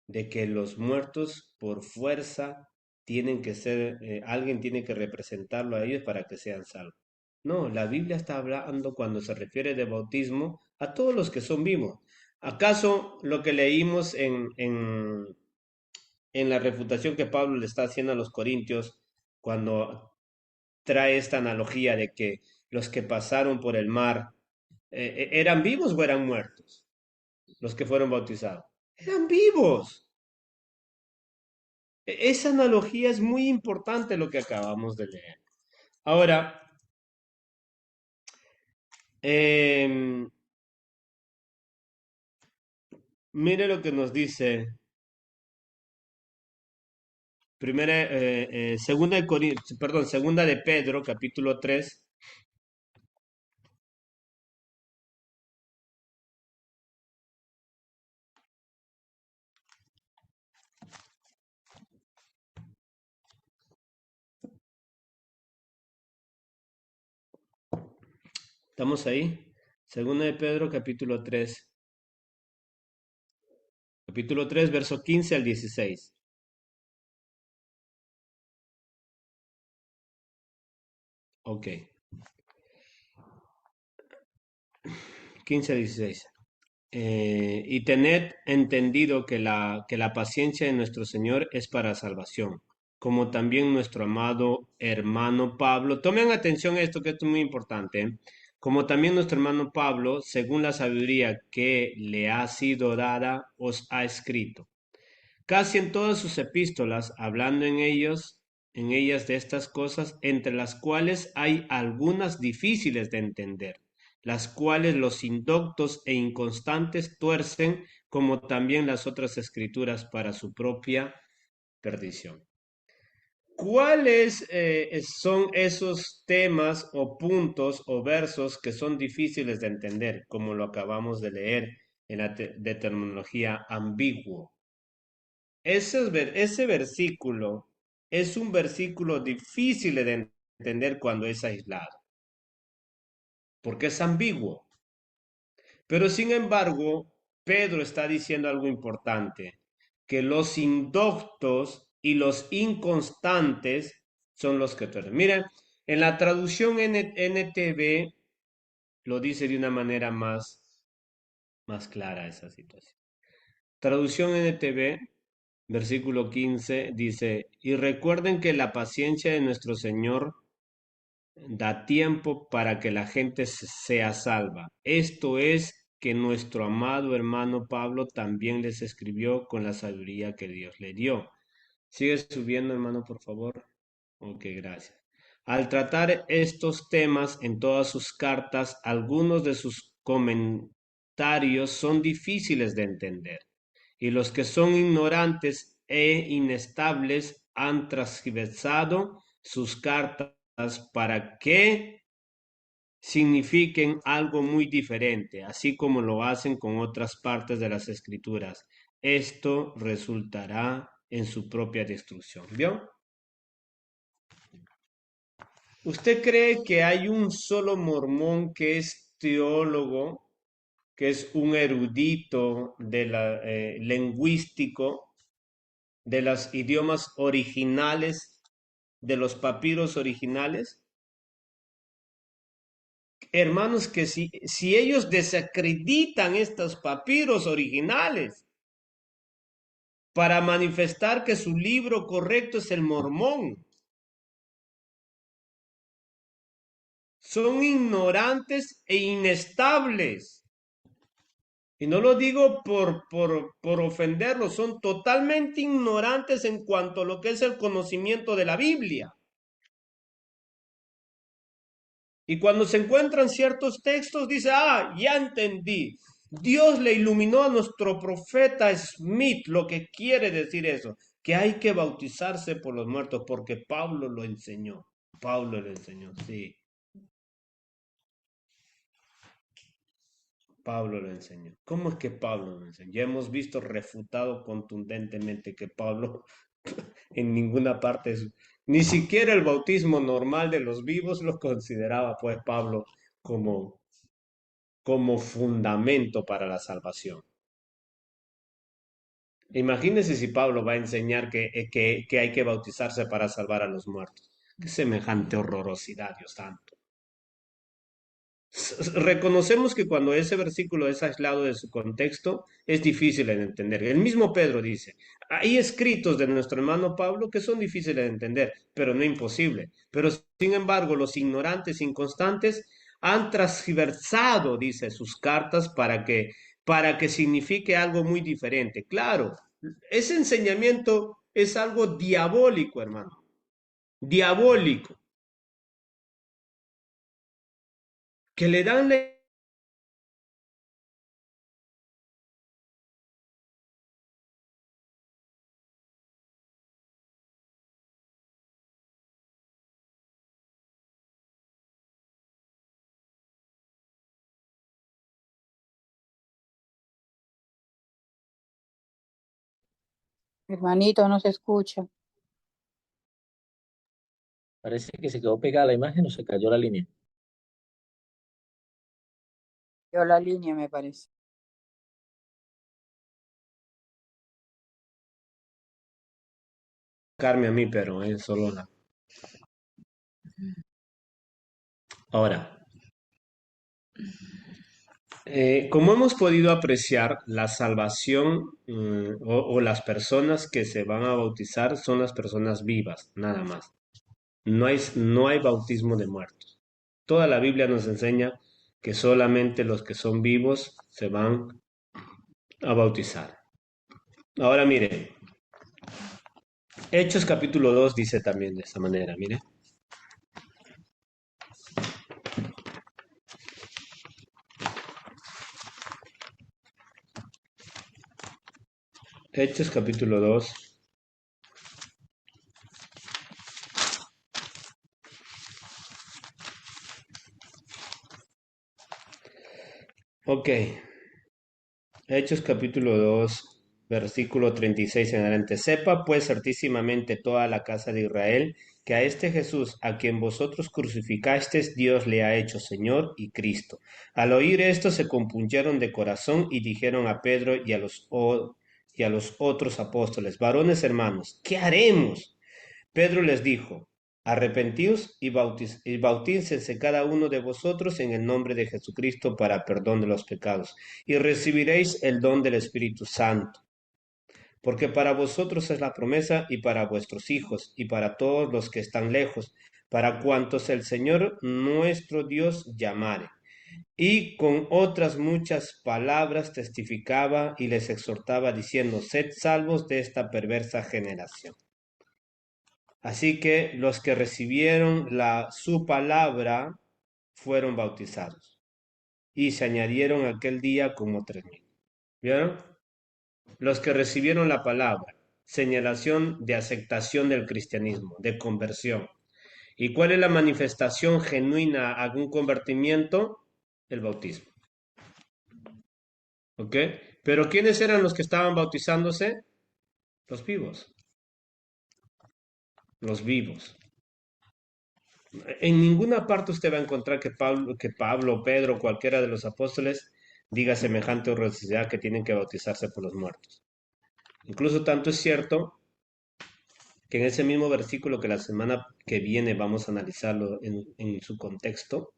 de que los muertos por fuerza tienen que ser, alguien tiene que representarlo a ellos para que sean salvos. No, la Biblia está hablando cuando se refiere de bautismo a todos los que son vivos. ¿Acaso lo que leímos en la refutación que Pablo le está haciendo a los corintios cuando trae esta analogía de que los que pasaron por el mar eran vivos o eran muertos? Los que fueron bautizados eran vivos. Esa analogía es muy importante lo que acabamos de leer. Ahora, eh, mire lo que nos dice segunda de Pedro, capítulo 3, ¿Estamos ahí? Segunda de Pedro, capítulo 3. Capítulo 3, verso 15 al 16. Ok, 15 al 16. Y tened entendido que la paciencia de nuestro Señor es para salvación, como también nuestro amado hermano Pablo. Tomen atención a esto, que esto es muy importante. Como también nuestro hermano Pablo, según la sabiduría que le ha sido dada, os ha escrito. Casi en todas sus epístolas, hablando en ellas de estas cosas, entre las cuales hay algunas difíciles de entender, las cuales los indoctos e inconstantes tuercen, como también las otras escrituras para su propia perdición. ¿Cuáles son esos temas o puntos o versos que son difíciles de entender, como lo acabamos de leer en la de terminología ambiguo? Ese versículo es un versículo difícil de entender cuando es aislado, porque es ambiguo. Pero sin embargo, Pedro está diciendo algo importante, que los indoctos y los inconstantes son los que pierden. Miren, en la traducción NTV lo dice de una manera más clara esa situación. Traducción NTV, versículo 15, dice, y recuerden que la paciencia de nuestro Señor da tiempo para que la gente sea salva. Esto es que nuestro amado hermano Pablo también les escribió con la sabiduría que Dios le dio. Sigue subiendo, hermano, por favor. Ok, gracias. Al tratar estos temas en todas sus cartas, algunos de sus comentarios son difíciles de entender, y los que son ignorantes e inestables han transversado sus cartas para que signifiquen algo muy diferente, así como lo hacen con otras partes de las escrituras. Esto resultará en su propia destrucción. ¿Vio? ¿Usted cree que hay un solo mormón que es teólogo, que es un erudito de la, lingüístico de los idiomas originales, de los papiros originales? Hermanos, que si ellos desacreditan estos papiros originales para manifestar que su libro correcto es el Mormón, son ignorantes e inestables. Y no lo digo por ofenderlos, son totalmente ignorantes en cuanto a lo que es el conocimiento de la Biblia. Y cuando se encuentran ciertos textos, dice, ya entendí. Dios le iluminó a nuestro profeta Smith lo que quiere decir eso, que hay que bautizarse por los muertos, porque Pablo lo enseñó. Pablo lo enseñó, sí. Pablo lo enseñó. ¿Cómo es que Pablo lo enseñó? Ya hemos visto refutado contundentemente que Pablo en ninguna parte, ni siquiera el bautismo normal de los vivos lo consideraba pues Pablo como, como fundamento para la salvación. Imagínense si Pablo va a enseñar que hay que bautizarse para salvar a los muertos. Qué semejante horrorosidad, Dios santo. Reconocemos que cuando ese versículo es aislado de su contexto, es difícil de entender. El mismo Pedro dice, hay escritos de nuestro hermano Pablo que son difíciles de entender, pero no imposible. Pero sin embargo, los ignorantes inconstantes han transversado, dice, sus cartas para que signifique algo muy diferente. Claro, ese enseñamiento es algo diabólico, hermano. Diabólico. Que le dan la... Hermanito, no se escucha. Parece que se quedó pegada la imagen o se cayó la línea. Yo la línea, me parece. Carme a mí, pero es solo la. Ahora, como hemos podido apreciar, la salvación o las personas que se van a bautizar son las personas vivas, nada más. No hay bautismo de muertos. Toda la Biblia nos enseña que solamente los que son vivos se van a bautizar. Ahora mire, Hechos capítulo 2 dice también de esta manera, mire. Hechos capítulo 2. Ok, Hechos capítulo 2, versículo 36 en adelante. Sepa pues certísimamente toda la casa de Israel que a este Jesús, a quien vosotros crucificasteis, Dios le ha hecho Señor y Cristo. Al oír esto se compungieron de corazón y dijeron a Pedro y a los otros apóstoles, varones hermanos, ¿qué haremos? Pedro les dijo, arrepentíos y bautícense cada uno de vosotros en el nombre de Jesucristo para perdón de los pecados, y recibiréis el don del Espíritu Santo, porque para vosotros es la promesa y para vuestros hijos y para todos los que están lejos, para cuantos el Señor nuestro Dios llamare. Y con otras muchas palabras testificaba y les exhortaba diciendo, sed salvos de esta perversa generación. Así que los que recibieron su palabra fueron bautizados y se añadieron aquel día como 3,000. ¿Vieron? Los que recibieron la palabra, señalación de aceptación del cristianismo, de conversión. ¿Y cuál es la manifestación genuina a un convertimiento? El bautismo. ¿Ok? Pero ¿quiénes eran los que estaban bautizándose? Los vivos. Los vivos. En ninguna parte usted va a encontrar que Pablo, Pedro, cualquiera de los apóstoles diga semejante horrorosidad que tienen que bautizarse por los muertos. Incluso tanto es cierto que en ese mismo versículo que la semana que viene vamos a analizarlo en su contexto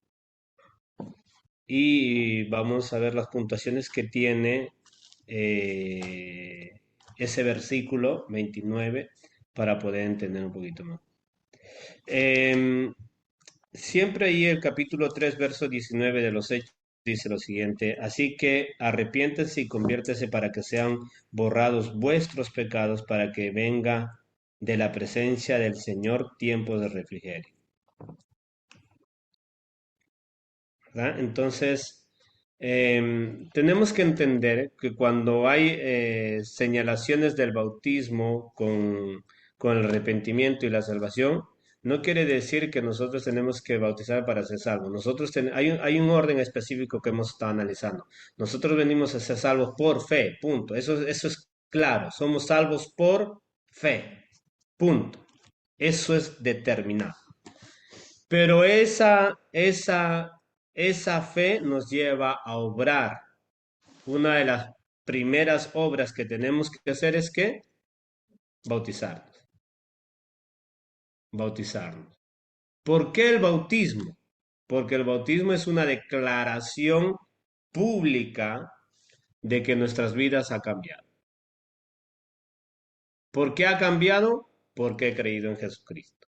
y vamos a ver las puntuaciones que tiene ese versículo 29 para poder entender un poquito más. Em, Siempre ahí el capítulo 3 verso 19 de los Hechos dice lo siguiente, así que arrepiéntense y conviértese para que sean borrados vuestros pecados, para que venga de la presencia del Señor tiempo de refrigerio. ¿Verdad? Entonces, tenemos que entender que cuando hay señalaciones del bautismo con el arrepentimiento y la salvación, no quiere decir que nosotros tenemos que bautizar para ser salvos. Hay un orden específico que hemos estado analizando. Nosotros venimos a ser salvos por fe, punto. Eso es claro. Somos salvos por fe, punto. Eso es determinado. Pero esa fe nos lleva a obrar. Una de las primeras obras que tenemos que hacer es que bautizarnos. Bautizarnos. ¿Por qué el bautismo? Porque el bautismo es una declaración pública de que nuestras vidas han cambiado. ¿Por qué ha cambiado? Porque he creído en Jesucristo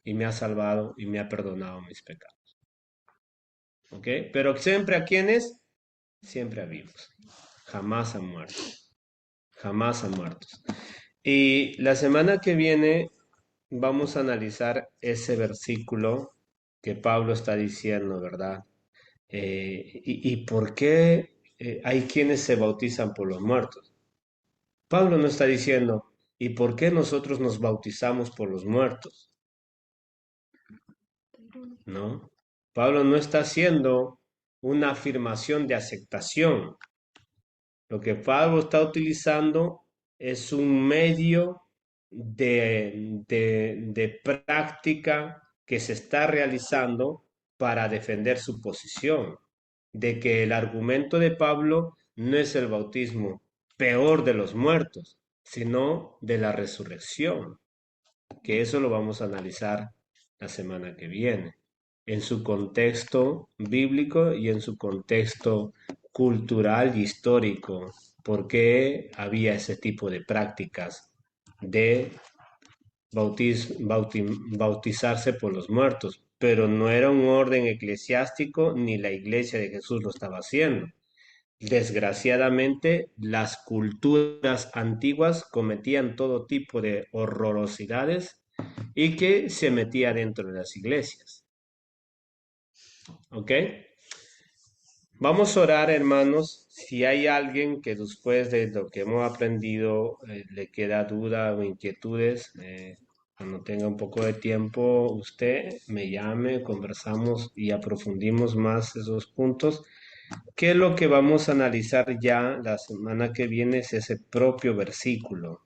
y me ha salvado y me ha perdonado mis pecados. ¿Ok? Pero siempre a quienes, siempre a vivos, jamás a muertos, jamás a muertos. Y la semana que viene vamos a analizar ese versículo que Pablo está diciendo, ¿verdad? Y por qué hay quienes se bautizan por los muertos. Pablo no está diciendo, ¿y por qué nosotros nos bautizamos por los muertos? ¿No? Pablo no está haciendo una afirmación de aceptación. Lo que Pablo está utilizando es un medio de práctica que se está realizando para defender su posición. de que el argumento de Pablo no es el bautismo peor de los muertos, sino de la resurrección, que eso lo vamos a analizar la semana que viene, en su contexto bíblico y en su contexto cultural y histórico, por qué había ese tipo de prácticas de bautizarse por los muertos, pero no era un orden eclesiástico ni la iglesia de Jesús lo estaba haciendo. Desgraciadamente, las culturas antiguas cometían todo tipo de horrorosidades y que se metía dentro de las iglesias. ¿Ok? Vamos a orar, hermanos. Si hay alguien que después de lo que hemos aprendido le queda duda o inquietudes, cuando tenga un poco de tiempo, usted me llame, conversamos y aprofundimos más esos puntos. ¿Qué es lo que vamos a analizar ya la semana que viene? Es ese propio versículo.